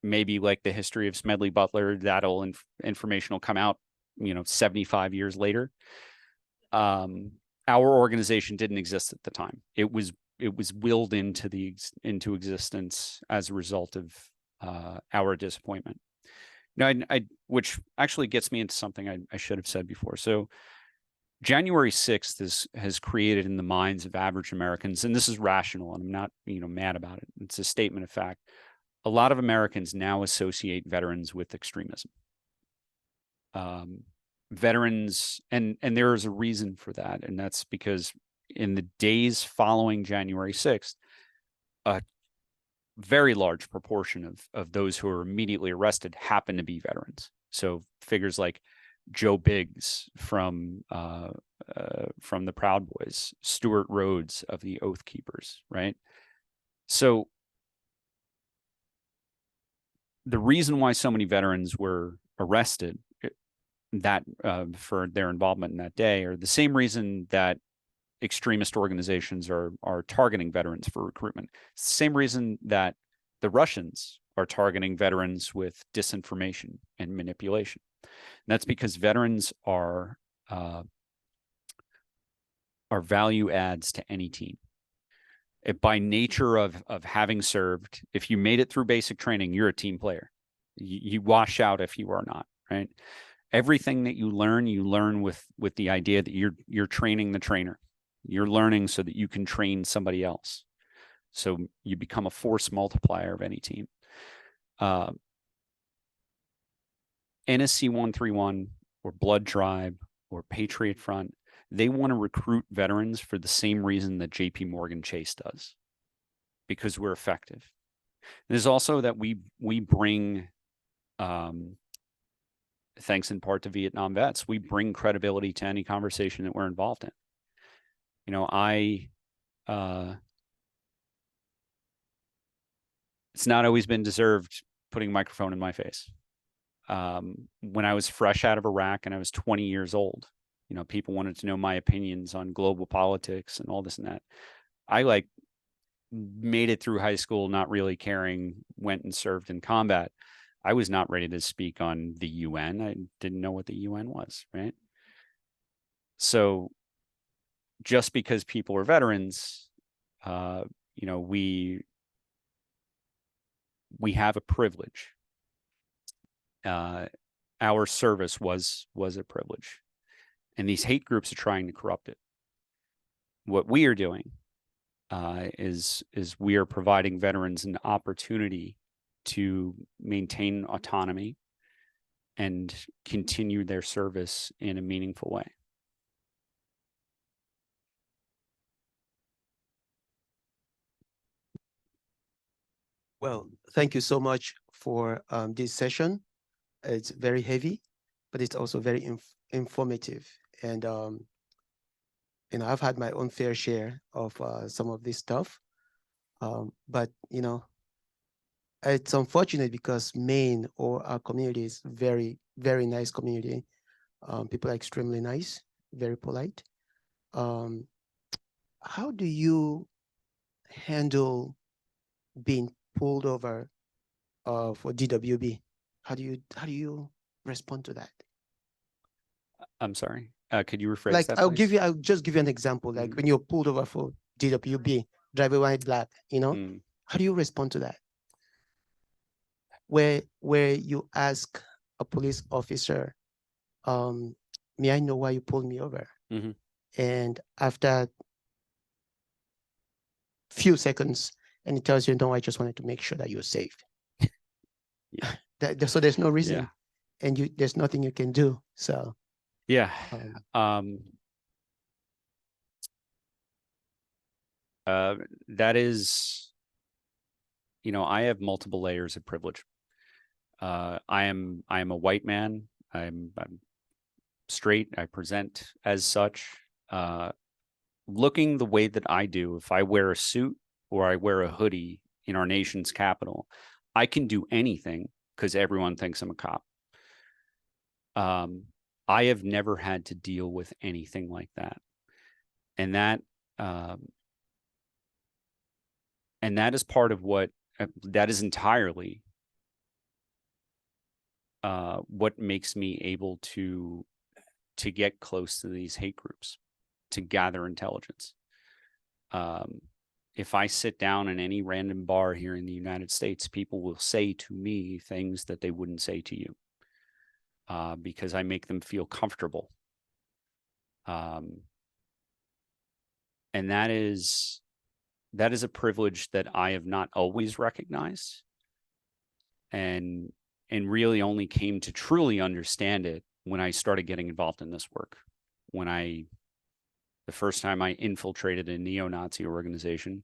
maybe like the history of Smedley Butler. That'll information will come out 75 years later. Our organization didn't exist at the time. It was willed into existence as a result of our disappointment. Now, which actually gets me into something I should have said before. So January 6th has created in the minds of average Americans, and this is rational, and I'm not mad about it. It's a statement of fact. A lot of Americans now associate veterans with extremism. Veterans, and there is a reason for that, and that's because in the days following January 6th, a very large proportion of those who were immediately arrested happened to be veterans. So figures like Joe Biggs from the Proud Boys, Stuart Rhodes of the Oath Keepers, right? So the reason why so many veterans were arrested for their involvement in that day, or the same reason that extremist organizations are targeting veterans for recruitment. It's the same reason that the Russians are targeting veterans with disinformation and manipulation. And that's because veterans are value adds to any team. By nature of having served, if you made it through basic training, you're a team player. You wash out if you are not, right? Everything that you learn with the idea that you're training the trainer. You're learning so that you can train somebody else. So you become a force multiplier of any team. NSC 131 or Blood Tribe or Patriot Front, they want to recruit veterans for the same reason that JP Morgan Chase does, because we're effective. There's also that we bring, thanks in part to Vietnam vets, we bring credibility to any conversation that we're involved in. It's not always been deserved putting a microphone in my face. When I was fresh out of Iraq and I was 20 years old, people wanted to know my opinions on global politics and all this and that. I made it through high school, not really caring, went and served in combat. I was not ready to speak on the UN. I didn't know what the UN was, right? So just because people are veterans, we have a privilege. Our service was a privilege, and these hate groups are trying to corrupt it. what we are doing is we are providing veterans an opportunity to maintain autonomy and continue their service in a meaningful way. Well, thank you so much for this session. It's very heavy, but it's also very informative. And I've had my own fair share of some of this stuff. But it's unfortunate because Maine or our community is very, very nice community. People are extremely nice, very polite. How do you handle being pulled over for DWB? How do you respond to that? I'm sorry. Could you rephrase Like that, I'll please? just give you an example. Like when you're pulled over for DWB, driver white black, how do you respond to that? Where you ask a police officer, may I know why you pulled me over? And after few seconds, and he tells you, no, I just wanted to make sure that you're safe. So there's no reason, and there's nothing you can do. So yeah, that is, I have multiple layers of privilege. I am a white man. I'm straight. I present as such. Looking the way that I do, if I wear a suit or I wear a hoodie in our nation's capital, I can do anything because everyone thinks I'm a cop. I have never had to deal with anything like that. And that is part of what, that is entirely what makes me able to get close to these hate groups, to gather intelligence. If I sit down in any random bar here in the United States, people will say to me things that they wouldn't say to you, because I make them feel comfortable. And that is a privilege that I have not always recognized, and really only came to truly understand it when I started getting involved in this work. The first time I infiltrated a neo-Nazi organization,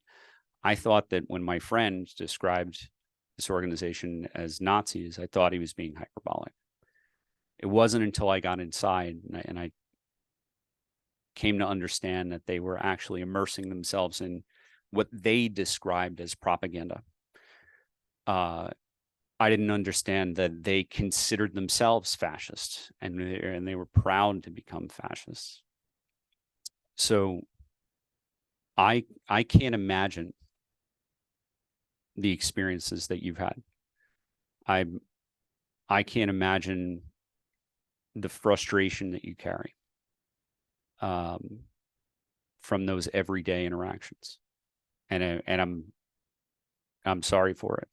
I thought that when my friend described this organization as Nazis, I thought he was being hyperbolic. It wasn't until I got inside and I came to understand that they were actually immersing themselves in what they described as propaganda. I didn't understand that they considered themselves fascists, and they were proud to become fascists. So I can't imagine the experiences that you've had. I can't imagine the frustration that you carry from those everyday interactions, and I'm sorry for it.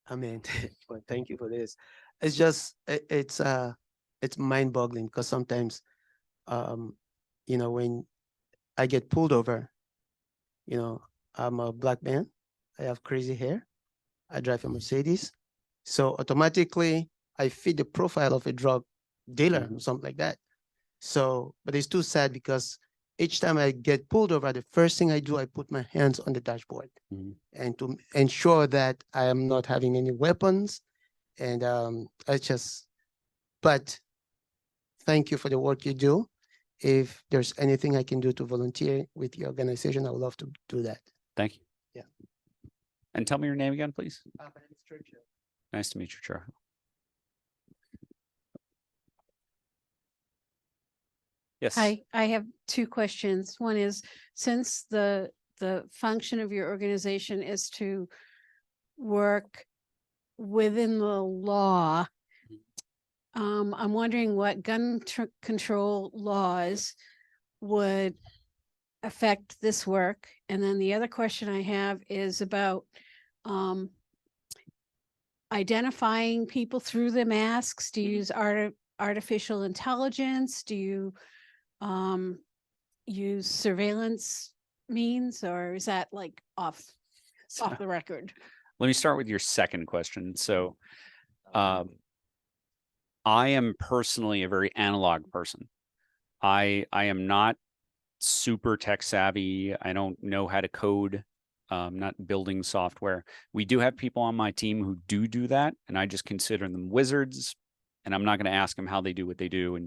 I mean, well, thank you for this. It's just it's mind-boggling because sometimes when I get pulled over, I'm a black man, I have crazy hair, I drive a Mercedes, so automatically I fit the profile of a drug dealer or something like that. So, but it's too sad because each time I get pulled over, the first thing I do, I put my hands on the dashboard and to ensure that I am not having any weapons. And but thank you for the work you do. If there's anything I can do to volunteer with your organization, I would love to do that. Thank you. Yeah. And tell me your name again, please. My name is Churchill. Nice to meet you, Churchill. Yes. Hi, I have two questions. One is, since the function of your organization is to work within the law, I'm wondering what gun control laws would affect this work. And then the other question I have is about identifying people through the masks. Do you use artificial intelligence? Do you use surveillance means, or is that like off the record? Let me start with your second question. So, I am personally a very analog person. I am not super tech savvy. I don't know how to code. Not building software. We do have people on my team who do that, and I just consider them wizards. And I'm not going to ask them how they do what they do.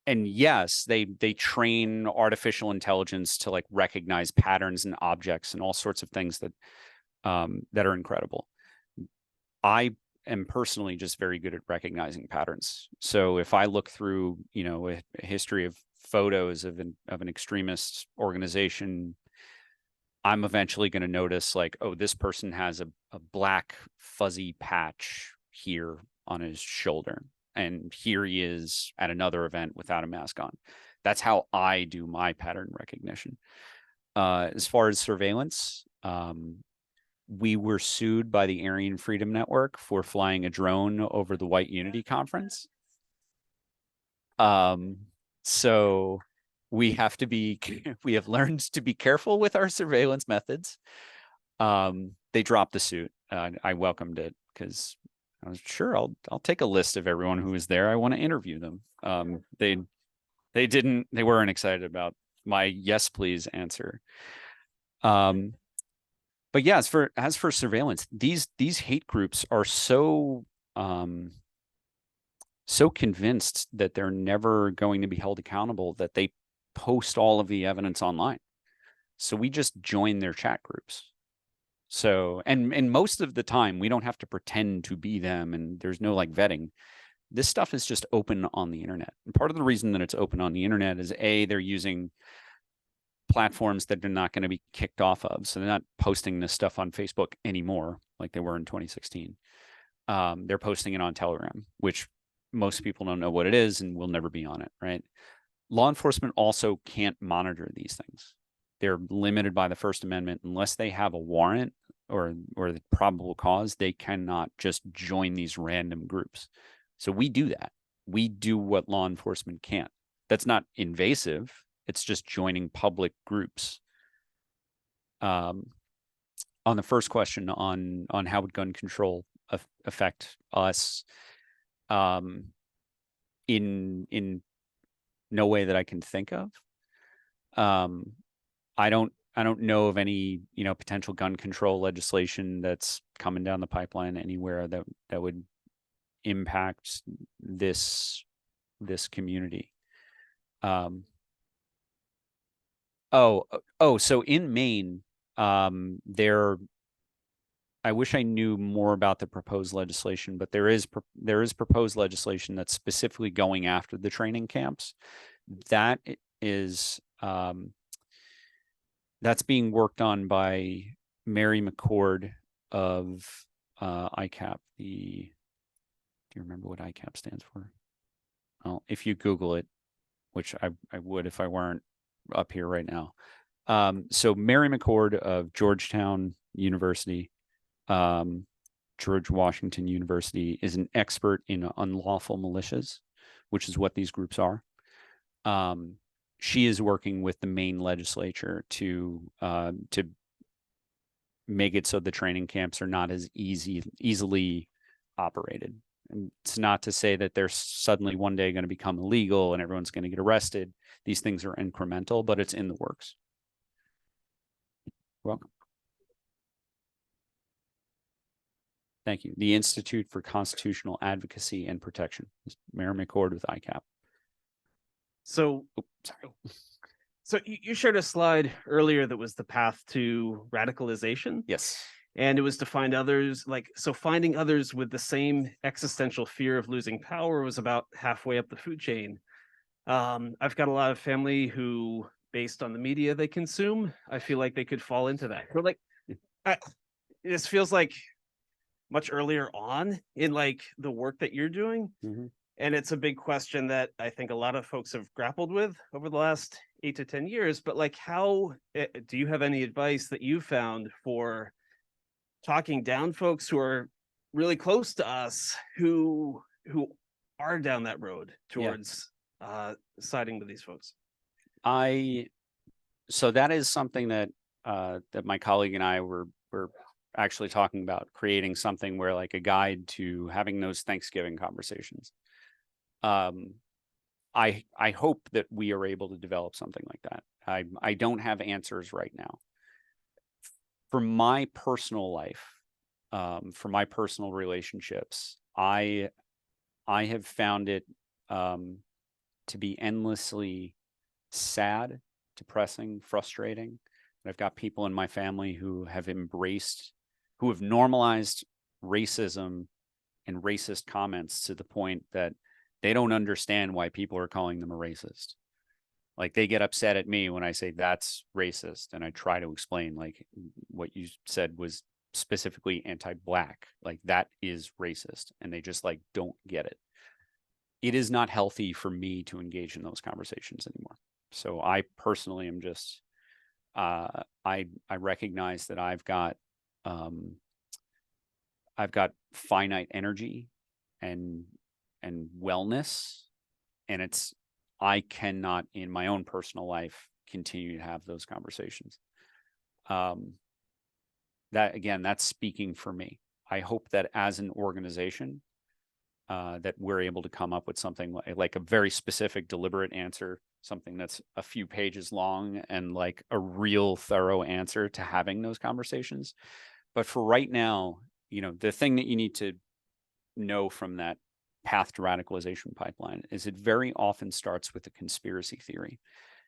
And yes, they train artificial intelligence to like recognize patterns and objects and all sorts of things that are incredible. I am personally just very good at recognizing patterns. So if I look through, you know, a history of photos of an extremist organization, I'm eventually going to notice like, oh, this person has a black fuzzy patch here on his shoulder. And here he is at another event without a mask on. That's how I do my pattern recognition. As far as surveillance, we were sued by the Aryan Freedom Network for flying a drone over the White Unity Conference. So we have learned to be careful with our surveillance methods. They dropped the suit. I welcomed it because I was sure I'll take a list of everyone who was there. I want to interview them. They weren't excited about my yes please answer. But yeah, as for surveillance, these hate groups are so convinced that they're never going to be held accountable that they post all of the evidence online. So we just join their chat groups. So, and most of the time we don't have to pretend to be them, and there's no like vetting. This stuff is just open on the internet. And part of the reason that it's open on the internet is they're using platforms that they're not going to be kicked off of. So they're not posting this stuff on Facebook anymore like they were in 2016. They're posting it on Telegram, which most people don't know what it is and will never be on it, right? Law enforcement also can't monitor these things. They're limited by the First Amendment. Unless they have a warrant or the probable cause, they cannot just join these random groups. So we do that. We do what law enforcement can't. That's not invasive. It's just joining public groups. On the first question on how would gun control affect us, in no way that I can think of. I don't know of any, you know, potential gun control legislation that's coming down the pipeline anywhere that would impact this community. So in Maine, I wish I knew more about the proposed legislation, but there is proposed legislation that's specifically going after the training camps. That is that's being worked on by Mary McCord of ICAP. Do you remember what ICAP stands for? Well, if you Google it, which I would if I weren't up here right now. So Mary McCord of Georgetown University, George Washington University, is an expert in unlawful militias, which is what these groups are. She is working with the Maine legislature to make it so the training camps are not as easily operated. And it's not to say that they're suddenly one day going to become illegal and everyone's going to get arrested. These things are incremental, but it's in the works. Welcome. Thank you. The Institute for Constitutional Advocacy and Protection. Mayor McCord with ICAP. So, so you shared a slide earlier that was the path to radicalization. Yes. And it was to find others, finding others with the same existential fear of losing power was about halfway up the food chain. I've got a lot of family who, based on the media they consume, I feel like they could fall into that. Or this feels like much earlier on in the work that you're doing. Mm-hmm. And it's a big question that I think a lot of folks have grappled with over the last 8 to 10 years. But how do you have any advice that you found for talking down folks who are really close to us, who are down that road towards siding with these folks? So that is something that that my colleague and I were actually talking about, creating something where like a guide to having those Thanksgiving conversations. I hope that we are able to develop something like that. I don't have answers right now. For my personal life, for my personal relationships, I have found it to be endlessly sad, depressing, frustrating. I've got people in my family who have normalized racism and racist comments to the point that they don't understand why people are calling them a racist. Like they get upset at me when I say that's racist. And I try to explain like what you said was specifically anti-Black, like that is racist. And they just like don't get it. It is not healthy for me to engage in those conversations anymore. So I personally am just, I recognize that I've got finite energy and wellness, and I cannot in my own personal life continue to have those conversations. That again, that's speaking for me. I hope that as an organization, that we're able to come up with something like a very specific, deliberate answer, something that's a few pages long and like a real thorough answer to having those conversations. But for right now, you know, the thing that you need to know from that path to radicalization pipeline is it very often starts with a conspiracy theory.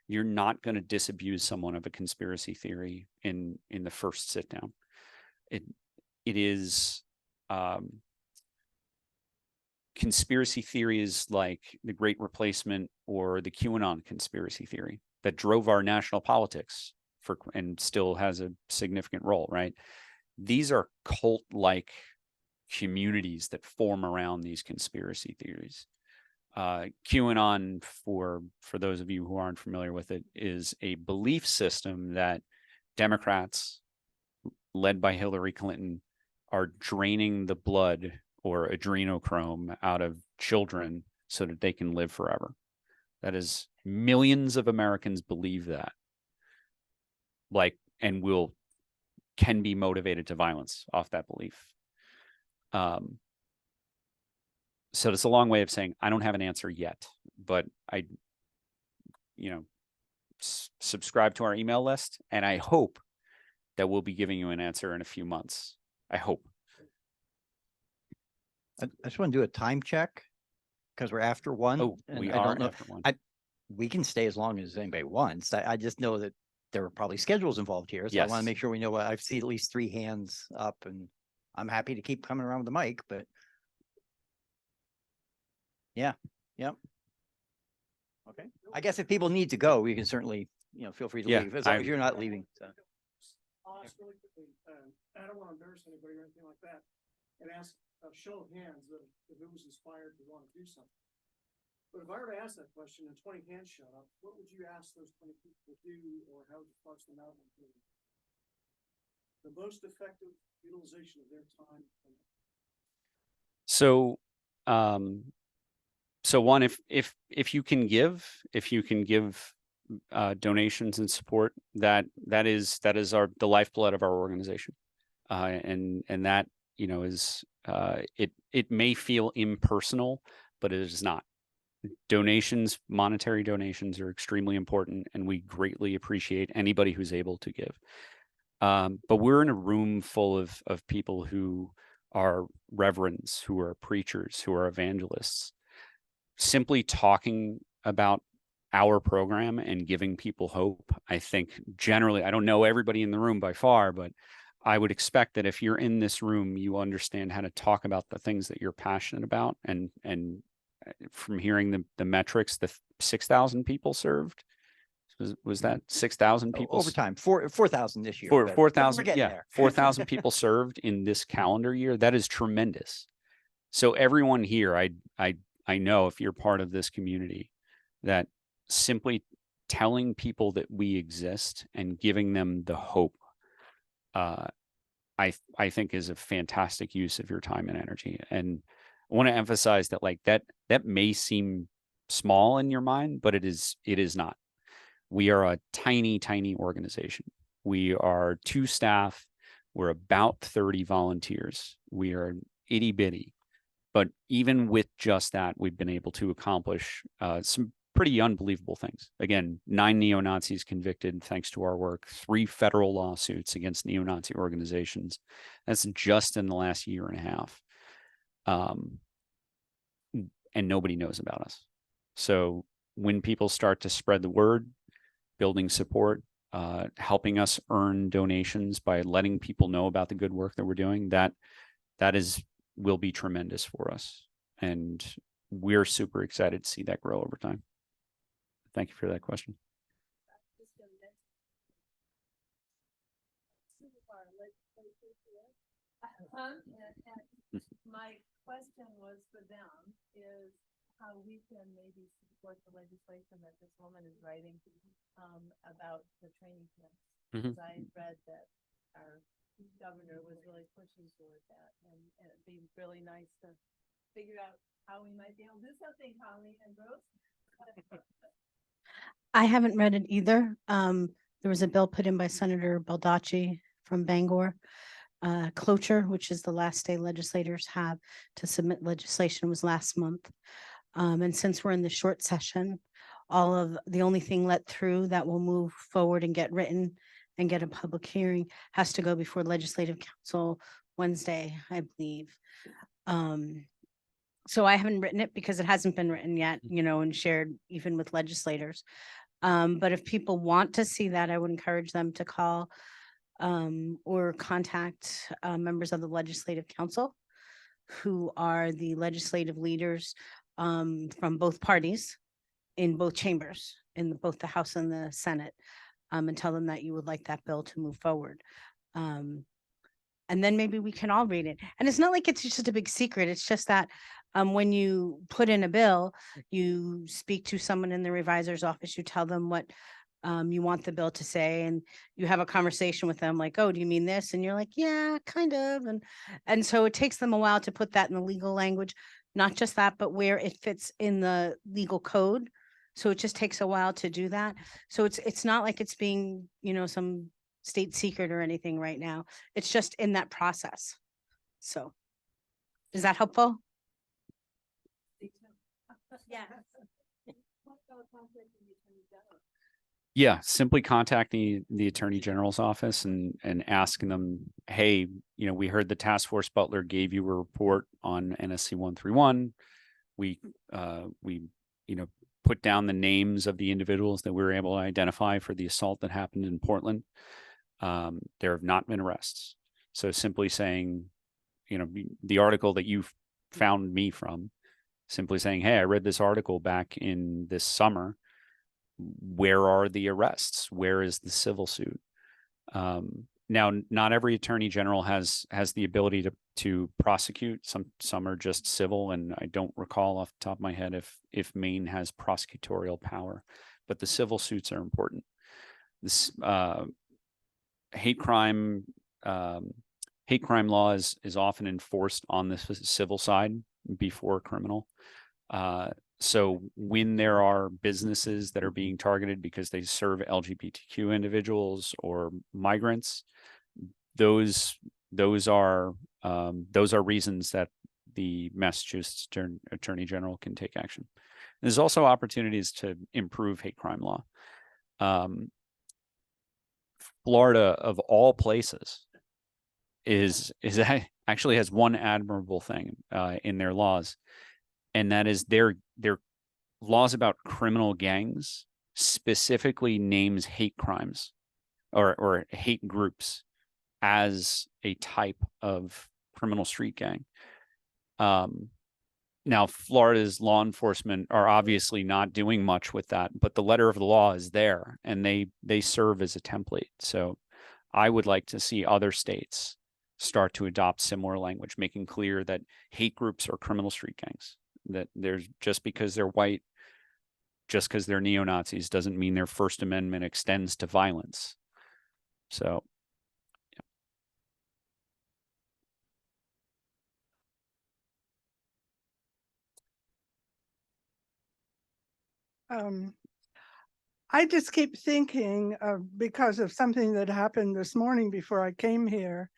You're not going to disabuse someone of a conspiracy theory in the first sit down. It is conspiracy theories like the Great Replacement or the QAnon conspiracy theory that drove our national politics and still has a significant role, right? These are cult-like communities that form around these conspiracy theories. QAnon, for those of you who aren't familiar with it, is a belief system that Democrats, led by Hillary Clinton, are draining the blood or adrenochrome out of children so that they can live forever. That is, millions of Americans believe that, like, and can be motivated to violence off that belief. So it's a long way of saying I don't have an answer yet, but I, you know, subscribe to our email list, and I hope that we'll be giving you an answer in a few months. I hope. I just want to do a time check because we're after one. Oh, and we I are don't know. after one. We can stay as long as anybody wants. I just know that there are probably schedules involved here. So I want Yes. to make sure we know what I've seen at least 3 hands up, and I'm happy to keep coming around with the mic, but yeah. Yep. Okay. I guess if people need to go, we can certainly, you know, feel free to Yeah, leave as long as you're not leaving. So. Really quickly, I don't want to embarrass anybody or anything like that, and ask a show of hands if it was inspired to want to do something. But if I were to ask that question and 20 hands showed up, what would you ask those 20 people to do, or how would you parse them out? The most effective utilization of their time. So, so one, if you can give donations and support, that is the lifeblood of our organization, and that, you know, is it may feel impersonal, but it is not. Donations, monetary donations, are extremely important, and we greatly appreciate anybody who's able to give. But we're in a room full of people who are reverends, who are preachers, who are evangelists. Simply talking about our program and giving people hope, I think generally, I don't know everybody in the room by far, but I would expect that if you're in this room, you understand how to talk about the things that you're passionate about. And from hearing the metrics, the 6,000 people served, was that 6,000 people? Over time, 4,000 this year. 4,000, getting yeah, there. 4,000 people served in this calendar year. That is tremendous. So everyone here, I know if you're part of this community, that simply telling people that we exist and giving them the hope, I think is a fantastic use of your time and energy. And I want to emphasize that, like, that may seem small in your mind, but it is not. We are a tiny, tiny organization. We are 2 staff. We're about 30 volunteers. We are itty bitty. But even with just that, we've been able to accomplish some pretty unbelievable things. Again, 9 neo-Nazis convicted thanks to our work, 3 federal lawsuits against neo-Nazi organizations. That's just in the last year and a half. And nobody knows about us. So when people start to spread the word, building support, helping us earn donations by letting people know about the good work that we're doing, that will be tremendous for us. And we're super excited to see that grow over time. Thank you for that question. My question was for them is how we can maybe support the legislation that this woman is writing about the training camps. Because I read that our governor was really pushing toward that, and it'd be really nice to figure out how we might be able to do something, Holly and Rose. I haven't read it either. There was a bill put in by Senator Baldacci from Bangor. Cloture, which is the last day legislators have to submit legislation, was last month. And since we're in the short session, the only thing let through that will move forward and get written and get a public hearing has to go before Legislative Council Wednesday, I believe. So I haven't written it because it hasn't been written yet, and shared even with legislators. But if people want to see that, I would encourage them to call or contact members of the Legislative Council, who are the legislative leaders from both parties in both chambers, in both the House and the Senate, and tell them that you would like that bill to move forward. And then maybe we can all read it. And it's not like it's just a big secret. It's just that when you put in a bill, you speak to someone in the revisor's office, you tell them what you want the bill to say, and you have a conversation with them like, oh, do you mean this? And you're like, yeah, kind of. And so it takes them a while to put that in the legal language, not just that, but where it fits in the legal code. So it just takes a while to do that. So it's not like it's being, some state secret or anything right now. It's just in that process. So is that helpful? Yeah. Yeah, simply contacting the Attorney General's office and asking them, hey, we heard the task force Butler gave you a report on NSC 131. We put down the names of the individuals that we were able to identify for the assault that happened in Portland. There have not been arrests. So simply saying, the article that you found me from, simply saying, hey, I read this article back in this summer. Where are the arrests? Where is the civil suit? Now, not every attorney general has the ability to prosecute. Some are just civil, and I don't recall off the top of my head if Maine has prosecutorial power. But the civil suits are important. This hate crime law is often enforced on the civil side before criminal. So when there are businesses that are being targeted because they serve LGBTQ individuals or migrants, those are reasons that the Massachusetts Attorney General can take action. There's also opportunities to improve hate crime law. Florida, of all places, actually has one admirable thing in their laws, and that is their laws about criminal gangs specifically names hate crimes or hate groups as a type of criminal street gang. Now, Florida's law enforcement are obviously not doing much with that, but the letter of the law is there, and they serve as a template. So I would like to see other states start to adopt similar language, making clear that hate groups are criminal street gangs, that there's just because they're white, just because they're neo-Nazis doesn't mean their First Amendment extends to violence. So I just keep thinking of, because of something that happened this morning before I came here,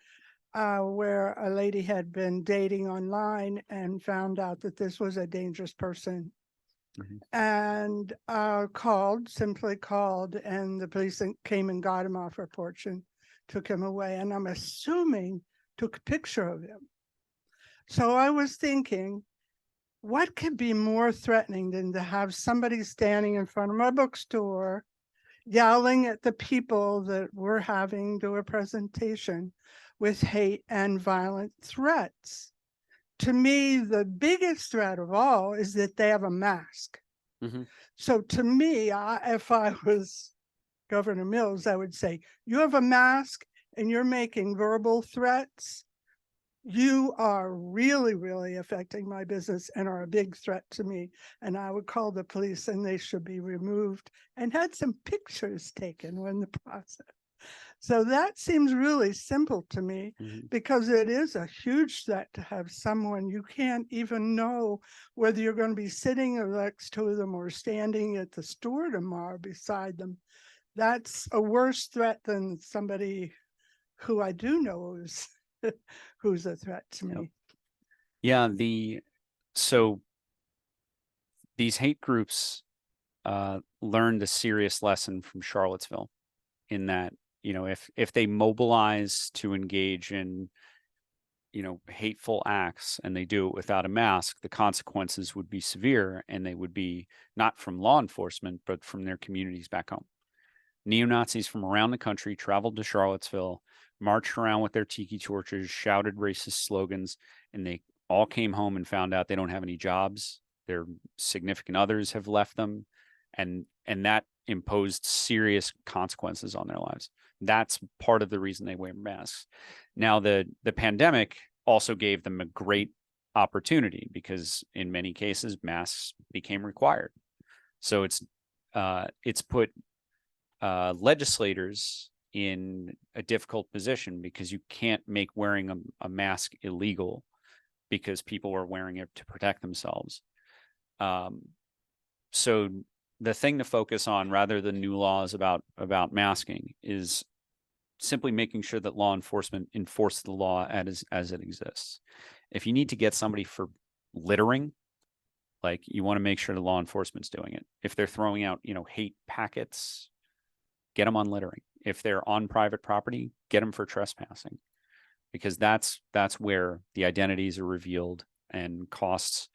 where a lady had been dating online and found out that this was a dangerous person. And simply called, and the police came and got him off her porch and took him away. And I'm assuming took a picture of him. So I was thinking, what could be more threatening than to have somebody standing in front of my bookstore yelling at the people that we're having do a presentation with hate and violent threats? To me, the biggest threat of all is that they have a mask. So to me, if I was Governor Mills, I would say, you have a mask and you're making verbal threats. You are really, really affecting my business and are a big threat to me. And I would call the police and they should be removed and had some pictures taken when the process. So that seems really simple to me, because it is a huge threat to have someone you can't even know whether you're going to be sitting next to them or standing at the store tomorrow beside them. That's a worse threat than somebody who I do know is who's a threat to me. Yeah, so these hate groups learned a serious lesson from Charlottesville, in that, you know, if they mobilize to engage in, you know, hateful acts and they do it without a mask, the consequences would be severe, and they would be not from law enforcement, but from their communities back home. Neo-Nazis from around the country traveled to Charlottesville, marched around with their tiki torches, shouted racist slogans, and they all came home and found out they don't have any jobs. Their significant others have left them, and that imposed serious consequences on their lives. That's part of the reason they wear masks. Now, the pandemic also gave them a great opportunity, because in many cases masks became required. So it's put legislators in a difficult position, because you can't make wearing a mask illegal because people are wearing it to protect themselves. So the thing to focus on, rather than new laws about masking, is simply making sure that law enforcement enforce the law as it exists. If you need to get somebody for littering, like, you want to make sure the law enforcement's doing it. If they're throwing out, you know, hate packets, get them on littering. If they're on private property, get them for trespassing, because that's where the identities are revealed, and costs,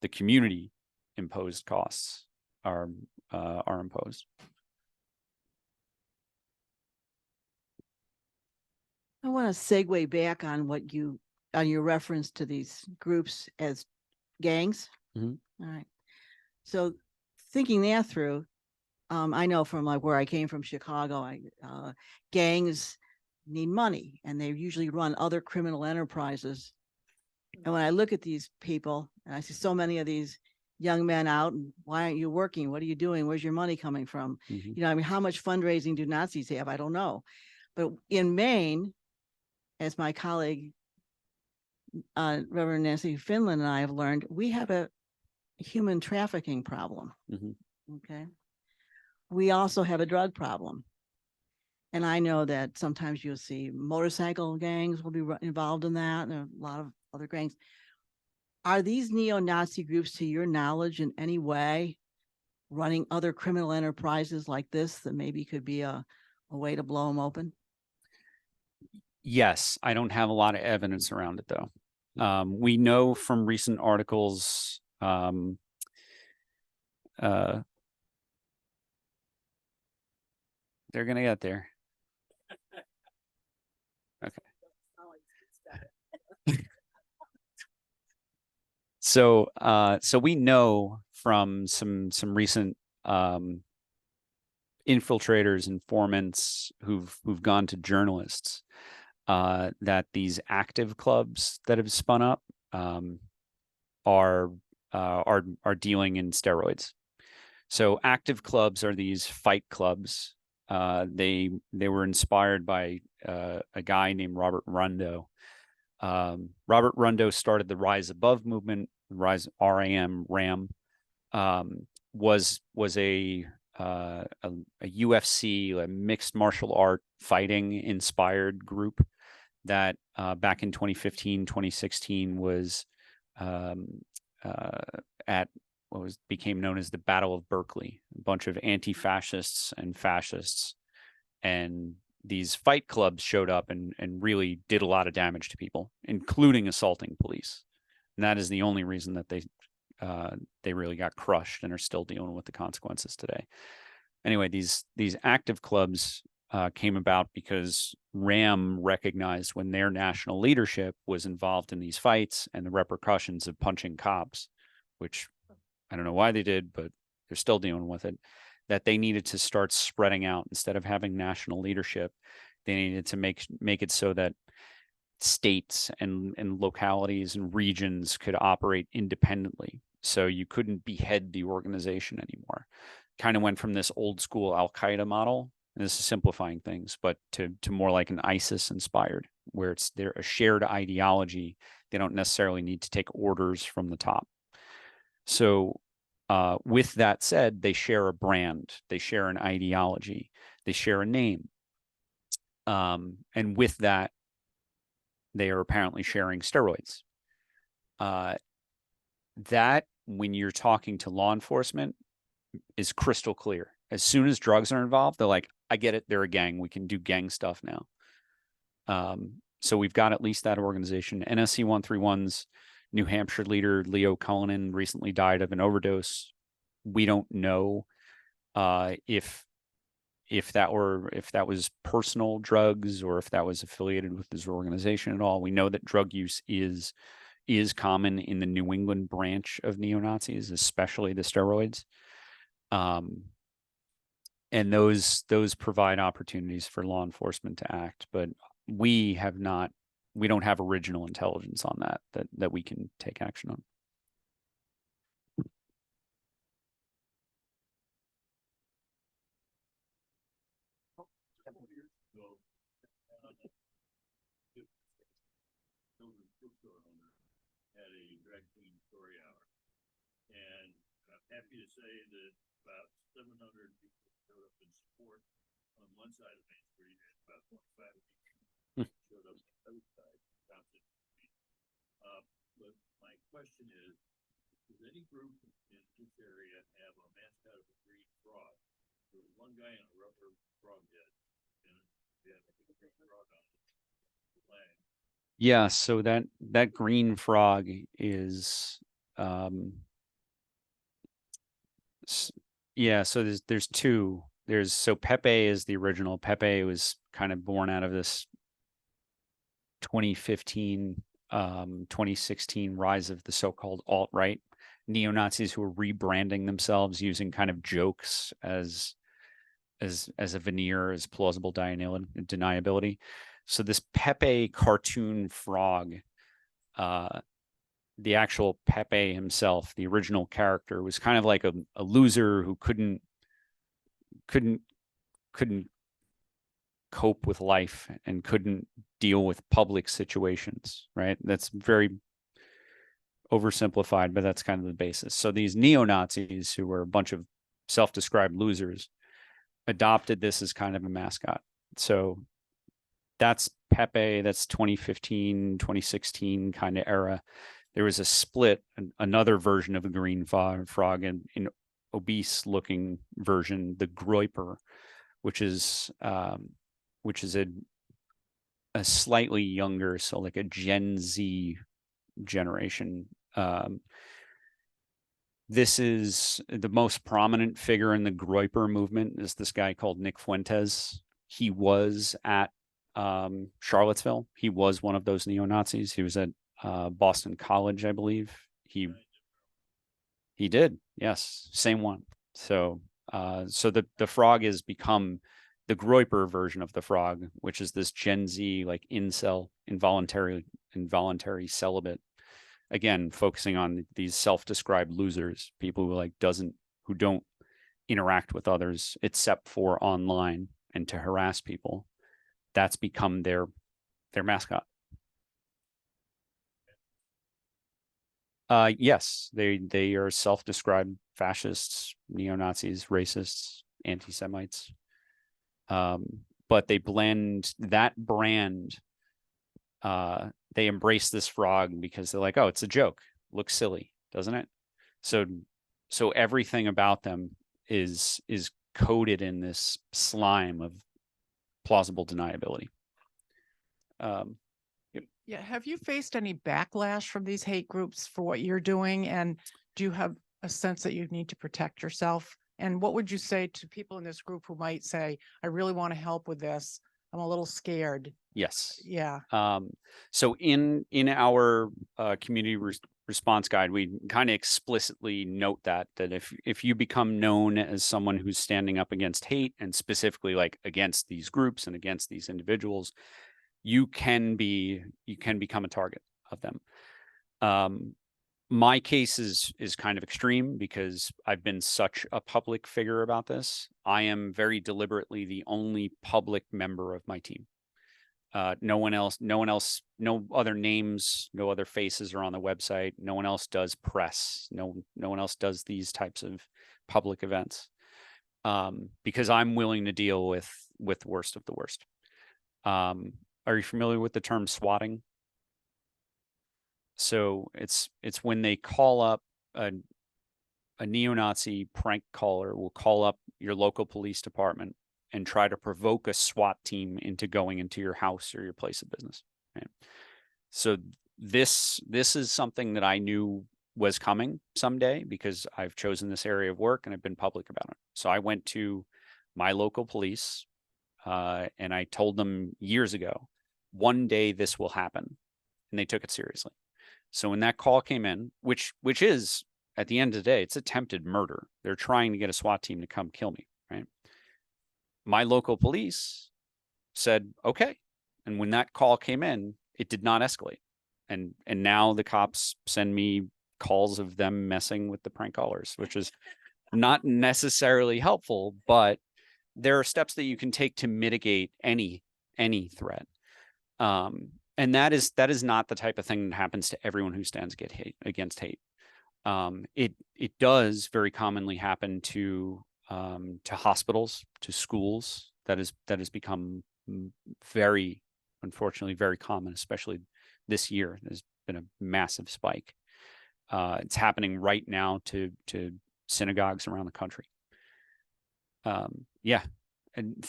the community imposed costs are imposed. I want to segue back on on your reference to these groups as gangs. All right. So thinking that through, I know from like where I came from, Chicago, gangs need money, and they usually run other criminal enterprises. And when I look at these people, and I see so many of these young men out, and why aren't you working? What are you doing? Where's your money coming from? You know, I mean, how much fundraising do Nazis have? I don't know. But in Maine, as my colleague, Reverend Nancy Finland and I have learned, we have a human trafficking problem. Okay. We also have a drug problem. And I know that sometimes you'll see motorcycle gangs will be involved in that, and there are a lot of other gangs. Are these neo-Nazi groups, to your knowledge, in any way running other criminal enterprises like this that maybe could be a way to blow them open? Yes, I don't have a lot of evidence around it, though. We know from recent articles, they're going to get there. Okay. So we know from some recent infiltrators, informants who've gone to journalists, that these active clubs that have spun up are dealing in steroids. So active clubs are these fight clubs. They were inspired by a guy named Robert Rundo. Robert Rundo started the Rise Above movement. Rise RAM was a a UFC, a mixed martial art fighting inspired group that back in 2015, 2016 was at what became known as the Battle of Berkeley, a bunch of anti-fascists and fascists. And these fight clubs showed up and really did a lot of damage to people, including assaulting police. And that is the only reason that they really got crushed and are still dealing with the consequences today. Anyway, these active clubs came about because RAM recognized when their national leadership was involved in these fights and the repercussions of punching cops, which I don't know why they did, but they're still dealing with it, that they needed to start spreading out. Instead of having national leadership, they needed to make it so that states and localities and regions could operate independently. So you couldn't behead the organization anymore. Kind of went from this old school Al-Qaeda model, and this is simplifying things, but to more like an ISIS inspired, where they're a shared ideology. They don't necessarily need to take orders from the top. So with that said, they share a brand, they share an ideology, they share a name. And with that, they are apparently sharing steroids. That, when you're talking to law enforcement, is crystal clear. As soon as drugs are involved, they're like, I get it, they're a gang. We can do gang stuff now. So we've got at least that organization. NSC 131's New Hampshire leader, Leo Cullinan, recently died of an overdose. We don't know if that was personal drugs or if that was affiliated with his organization at all. We know that drug use is common in the New England branch of neo-Nazis, especially the steroids. And those provide opportunities for law enforcement to act, but we don't have original intelligence on that we can take action on. Had a drag queen story hour, and I'm happy to say that about 700 people showed up in support on one side of Main Street, and about 25 people showed up on the other side. But my question is, does any group in this area have a mascot of a green frog? There was one guy in a rubber frog head, and he had a green frog on the flag. Yeah, so that green frog is yeah, so there's two. So Pepe is the original. Pepe was kind of born out of this 2015 2016 rise of the so-called alt-right neo-Nazis who were rebranding themselves using kind of jokes as a veneer, as plausible deniability. So this Pepe cartoon frog, the actual Pepe himself, the original character, was kind of like a loser who couldn't cope with life and couldn't deal with public situations, right? That's very oversimplified, but that's kind of the basis. So these neo-Nazis, who were a bunch of self-described losers, adopted this as kind of a mascot. So that's Pepe, that's 2015, 2016 kind of era. There was a split, another version of a green frog, and an obese looking version, the Groiper, which is a slightly younger, so like a Gen Z generation. This is the most prominent figure in the Groiper movement is this guy called Nick Fuentes. He was at Charlottesville. He was one of those neo-Nazis. He was at Boston College, I believe. He did, yes, same one. So the frog has become the Groiper version of the frog, which is this Gen Z, like incel, involuntary celibate. Again, focusing on these self-described losers, people who don't interact with others except for online and to harass people. That's become their mascot. Yes, they are self-described fascists, neo-Nazis, racists, anti-Semites. But they blend that brand. They embrace this frog because they're like, oh, it's a joke. Looks silly, doesn't it? So everything about them is coated in this slime of plausible deniability. Yeah. Have you faced any backlash from these hate groups for what you're doing? And do you have a sense that you need to protect yourself? And what would you say to people in this group who might say, I really want to help with this, I'm a little scared? Yes. Yeah. So in our community response guide, we kind of explicitly note that if you become known as someone who's standing up against hate, and specifically like against these groups and against these individuals, you can become a target of them. My case is kind of extreme because I've been such a public figure about this. I am very deliberately the only public member of my team. No one else, no other names, no other faces are on the website. No one else does press. No one else does these types of public events. Because I'm willing to deal with the worst of the worst. Are you familiar with the term swatting? So it's when they call up a neo-Nazi prank caller will call up your local police department and try to provoke a SWAT team into going into your house or your place of business. Right? So this is something that I knew was coming someday because I've chosen this area of work and I've been public about it. So I went to my local police and I told them years ago, one day this will happen, and they took it seriously. So when that call came in, which is at the end of the day, it's attempted murder. They're trying to get a SWAT team to come kill me, right? My local police said, okay. And when that call came in, it did not escalate. And now the cops send me calls of them messing with the prank callers, which is not necessarily helpful, but there are steps that you can take to mitigate any threat. And that is not the type of thing that happens to everyone who stands against hate. It does very commonly happen to hospitals, to schools. That has become very, unfortunately, very common, especially this year. There's been a massive spike. It's happening right now to synagogues around the country. Yeah, and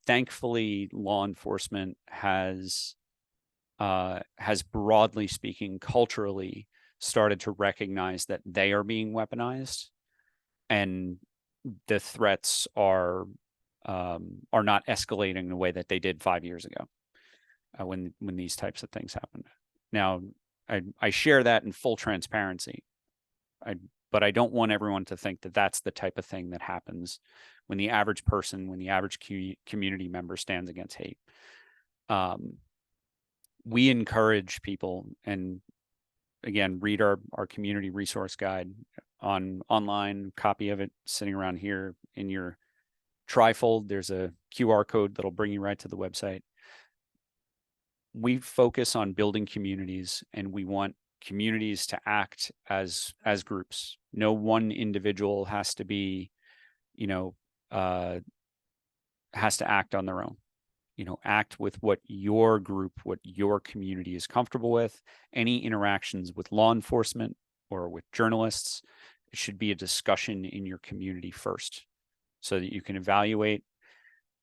thankfully, law enforcement has broadly speaking, culturally started to recognize that they are being weaponized, and the threats are not escalating the way that they did 5 years ago when these types of things happened. Now, I share that in full transparency, but I don't want everyone to think that that's the type of thing that happens when the average person, when the average community member stands against hate. We encourage people, and again, read our community resource guide online, copy of it sitting around here in your trifold. There's a QR code that'll bring you right to the website. We focus on building communities, and we want communities to act as groups. No one individual has to be, has to act on their own. Act with what your group, what your community is comfortable with. Any interactions with law enforcement or with journalists, it should be a discussion in your community first, so that you can evaluate,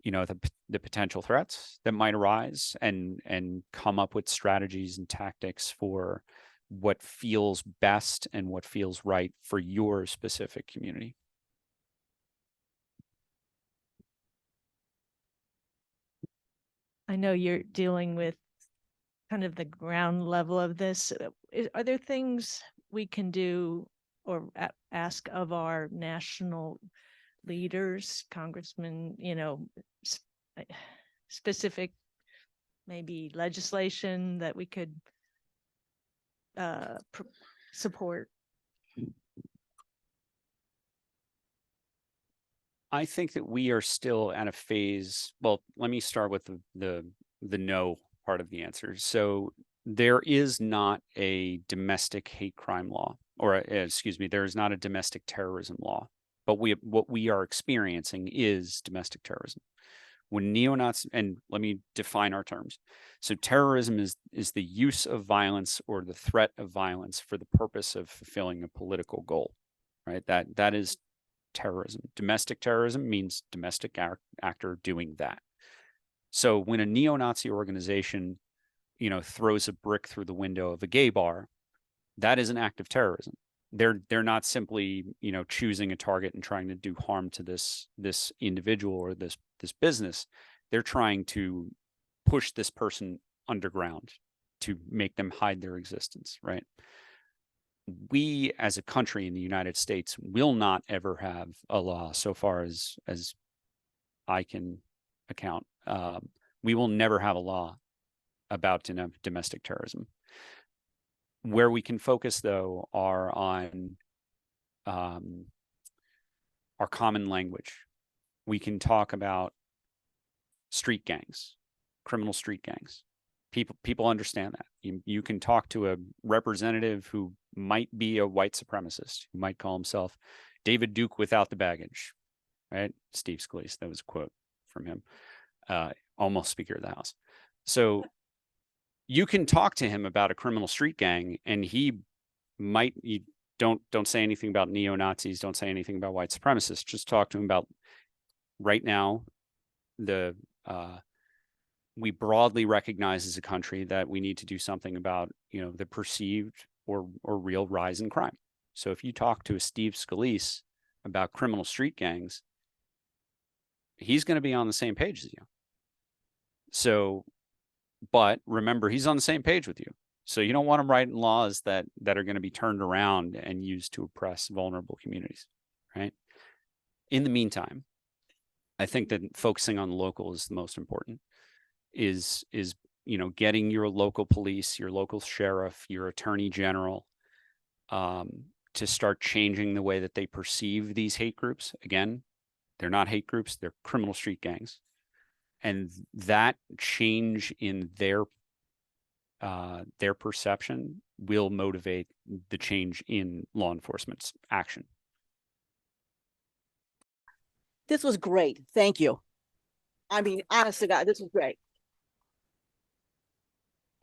the potential threats that might arise and come up with strategies and tactics for what feels best and what feels right for your specific community. I know you're dealing with kind of the ground level of this. Are there things we can do or ask of our national leaders, congressmen, specific maybe legislation that we could support? I think that we are still at a phase. Well, let me start with the no part of the answer. So there is not a domestic hate crime law excuse me, there is not a domestic terrorism law, but what we are experiencing is domestic terrorism. When neo-Nazi, and let me define our terms. So terrorism is the use of violence or the threat of violence for the purpose of fulfilling a political goal, right? That is terrorism. Domestic terrorism means domestic actor doing that. So when a neo-Nazi organization, throws a brick through the window of a gay bar, that is an act of terrorism. They're not simply, choosing a target and trying to do harm to this individual or this business. They're trying to push this person underground to make them hide their existence, right? We as a country in the United States will not ever have a law, so far as I can account. We will never have a law about domestic terrorism. Where we can focus, though, are on our common language. We can talk about street gangs, criminal street gangs. People understand that. You can talk to a representative who might be a white supremacist, who might call himself David Duke without the baggage, right? Steve Scalise, that was a quote from him, almost Speaker of the House. So you can talk to him about a criminal street gang, and you don't say anything about neo-Nazis, don't say anything about white supremacists. Just talk to him about right now, we broadly recognize as a country that we need to do something about, the perceived or real rise in crime. So if you talk to a Steve Scalise about criminal street gangs, he's going to be on the same page as you. So, but remember, he's on the same page with you. So you don't want him writing laws that are going to be turned around and used to oppress vulnerable communities, right? In the meantime, I think that focusing on local is the most important. Is getting your local police, your local sheriff, your attorney general to start changing the way that they perceive these hate groups. Again, they're not hate groups, they're criminal street gangs. And that change in their perception will motivate the change in law enforcement's action. This was great. Thank you. I mean, honest to God, this was great.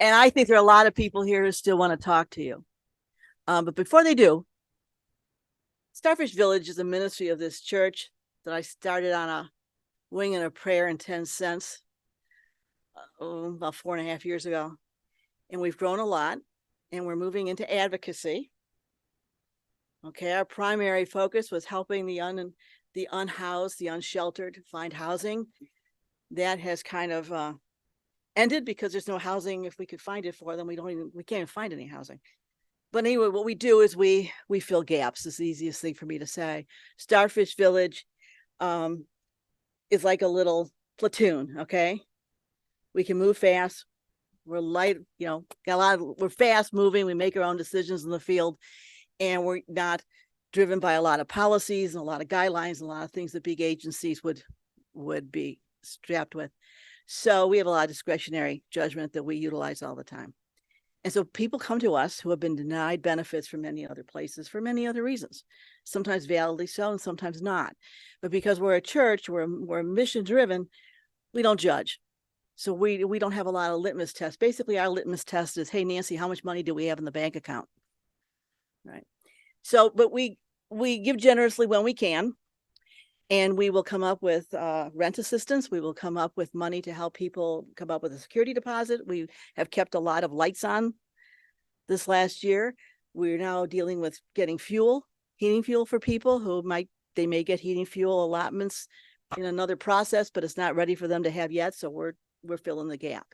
And I think there are a lot of people here who still want to talk to you. But before they do, Starfish Village is a ministry of this church that I started on a wing and a prayer and 10 cents about 4.5 years ago. And we've grown a lot, and we're moving into advocacy. Okay, our primary focus was helping the unhoused, the unsheltered find housing. That has kind of ended because there's no housing. If we could find it for them, we can't even find any housing. But anyway, what we do is we fill gaps. It's the easiest thing for me to say. Starfish Village is like a little platoon. Okay, we can move fast. We're light, we're fast moving. We make our own decisions in the field, and we're not driven by a lot of policies and a lot of guidelines and a lot of things that big agencies would be strapped with. So we have a lot of discretionary judgment that we utilize all the time. And so people come to us who have been denied benefits from many other places for many other reasons, sometimes validly so and sometimes not. But because we're a church, we're mission driven, we don't judge. So we don't have a lot of litmus tests. Basically, our litmus test is, hey, Nancy, how much money do we have in the bank account? Right. So, but we give generously when we can. And we will come up with rent assistance. We will come up with money to help people come up with a security deposit. We have kept a lot of lights on this last year. We're now dealing with getting heating fuel for people who they may get heating fuel allotments in another process, but it's not ready for them to have yet. So we're filling the gap.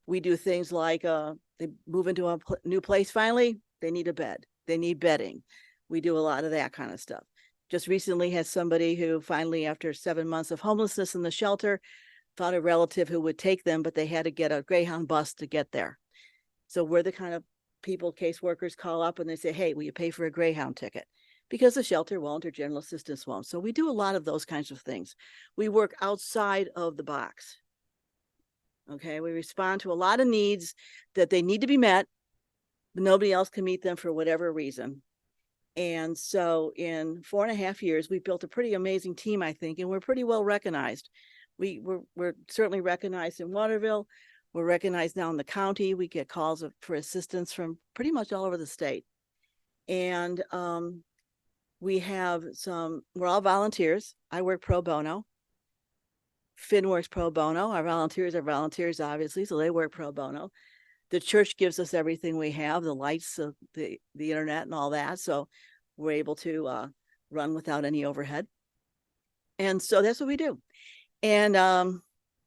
We do things like they move into a new place finally, they need a bed, they need bedding. We do a lot of that kind of stuff. Just recently had somebody who finally, after 7 months of homelessness in the shelter, found a relative who would take them, but they had to get a Greyhound bus to get there. So we're the kind of people caseworkers call up and they say, hey, will you pay for a Greyhound ticket? Because the shelter won't or general assistance won't. So we do a lot of those kinds of things. We work outside of the box. Okay, we respond to a lot of needs that they need to be met, but nobody else can meet them for whatever reason. And so in 4.5 years, we built a pretty amazing team, I think, and we're pretty well recognized. We're certainly recognized in Waterville. We're recognized now in the county. We get calls for assistance from pretty much all over the state. And we have we're all volunteers. I work pro bono. Finn works pro bono. Our volunteers are volunteers, obviously, so they work pro bono. The church gives us everything we have, the lights, the internet and all that. So we're able to run without any overhead. And so that's what we do. And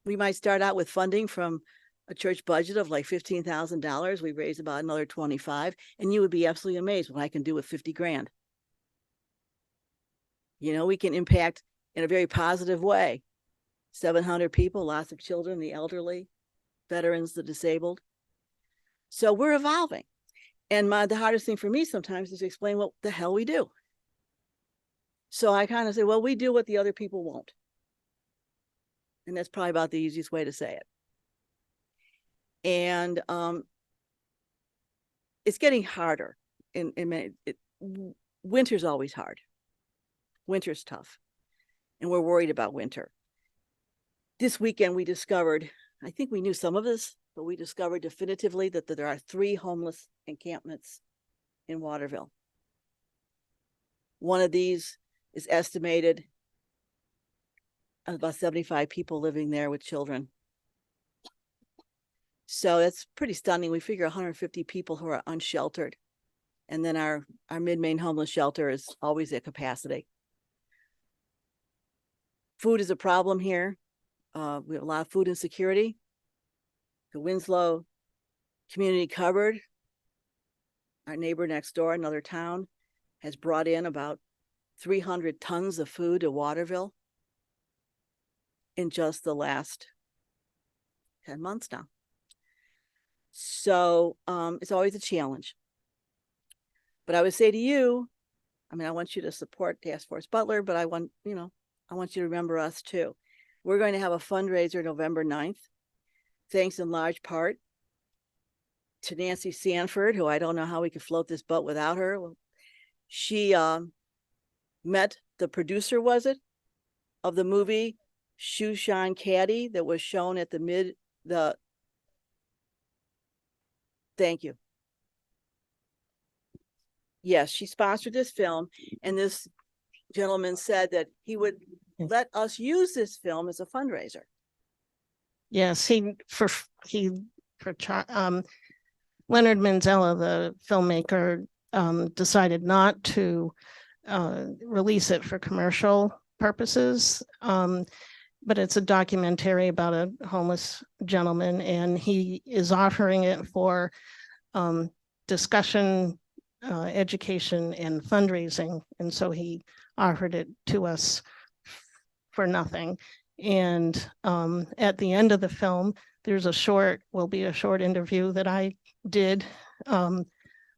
we might start out with funding from a church budget of like $15,000. We raise about another 25, and you would be absolutely amazed what I can do with 50 grand. You know, we can impact in a very positive way. 700 people, lots of children, the elderly, veterans, the disabled. So we're evolving. And the hardest thing for me sometimes is to explain what the hell we do. So I kind of say, well, we do what the other people won't. And that's probably about the easiest way to say it. And it's getting harder. Winter's always hard. Winter's tough. And we're worried about winter. This weekend we discovered, I think we knew some of this, but we discovered definitively that there are 3 homeless encampments in Waterville. One of these is estimated about 75 people living there with children. So that's pretty stunning. We figure 150 people who are unsheltered. And then our Mid-Maine homeless shelter is always at capacity. Food is a problem here. We have a lot of food insecurity. The Winslow Community Cupboard, our neighbor next door, another town, has brought in about 300 tons of food to Waterville in just the last 10 months now. So it's always a challenge. But I would say to you, I mean, I want you to support Task Force Butler, but I want you to remember us too. We're going to have a fundraiser November 9th, thanks in large part to Nancy Sanford, who I don't know how we could float this boat without her. Well, she met the producer, was it, of the movie Shoe Shine Caddy that was shown at thank you. Yes, she sponsored this film, and this gentleman said that he would let us use this film as a fundraiser. Yes, Leonard Manzella, the filmmaker, decided not to release it for commercial purposes. But it's a documentary about a homeless gentleman, and he is offering it for discussion, education, and fundraising. And so he offered it to us for nothing. And at the end of the film, will be a short interview that I did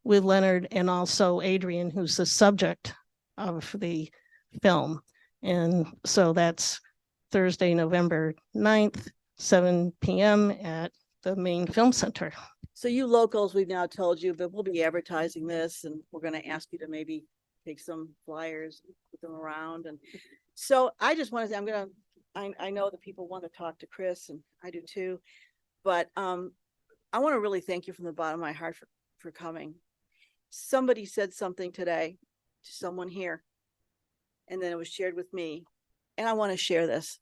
with Leonard and also Adrian, who's the subject of the film. And so that's Thursday, November 9th, 7 p.m. at the Maine Film Center. So you locals, we've now told you, but we'll be advertising this, and we're going to ask you to maybe take some flyers, put them around. And so I just want to say, I know that people want to talk to Chris, and I do too, but I want to really thank you from the bottom of my heart for coming. Somebody said something today to someone here, and then it was shared with me, and I want to share this.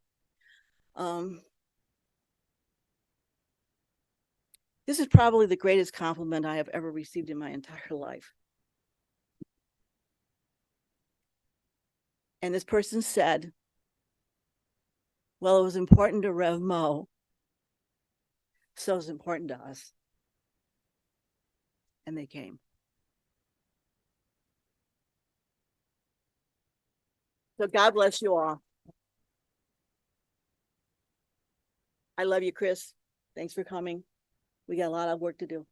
This is probably the greatest compliment I have ever received in my entire life. And this person said, well, it was important to Rev Mo, so it's important to us. And they came. So God bless you all. I love you, Chris. Thanks for coming. We got a lot of work to do.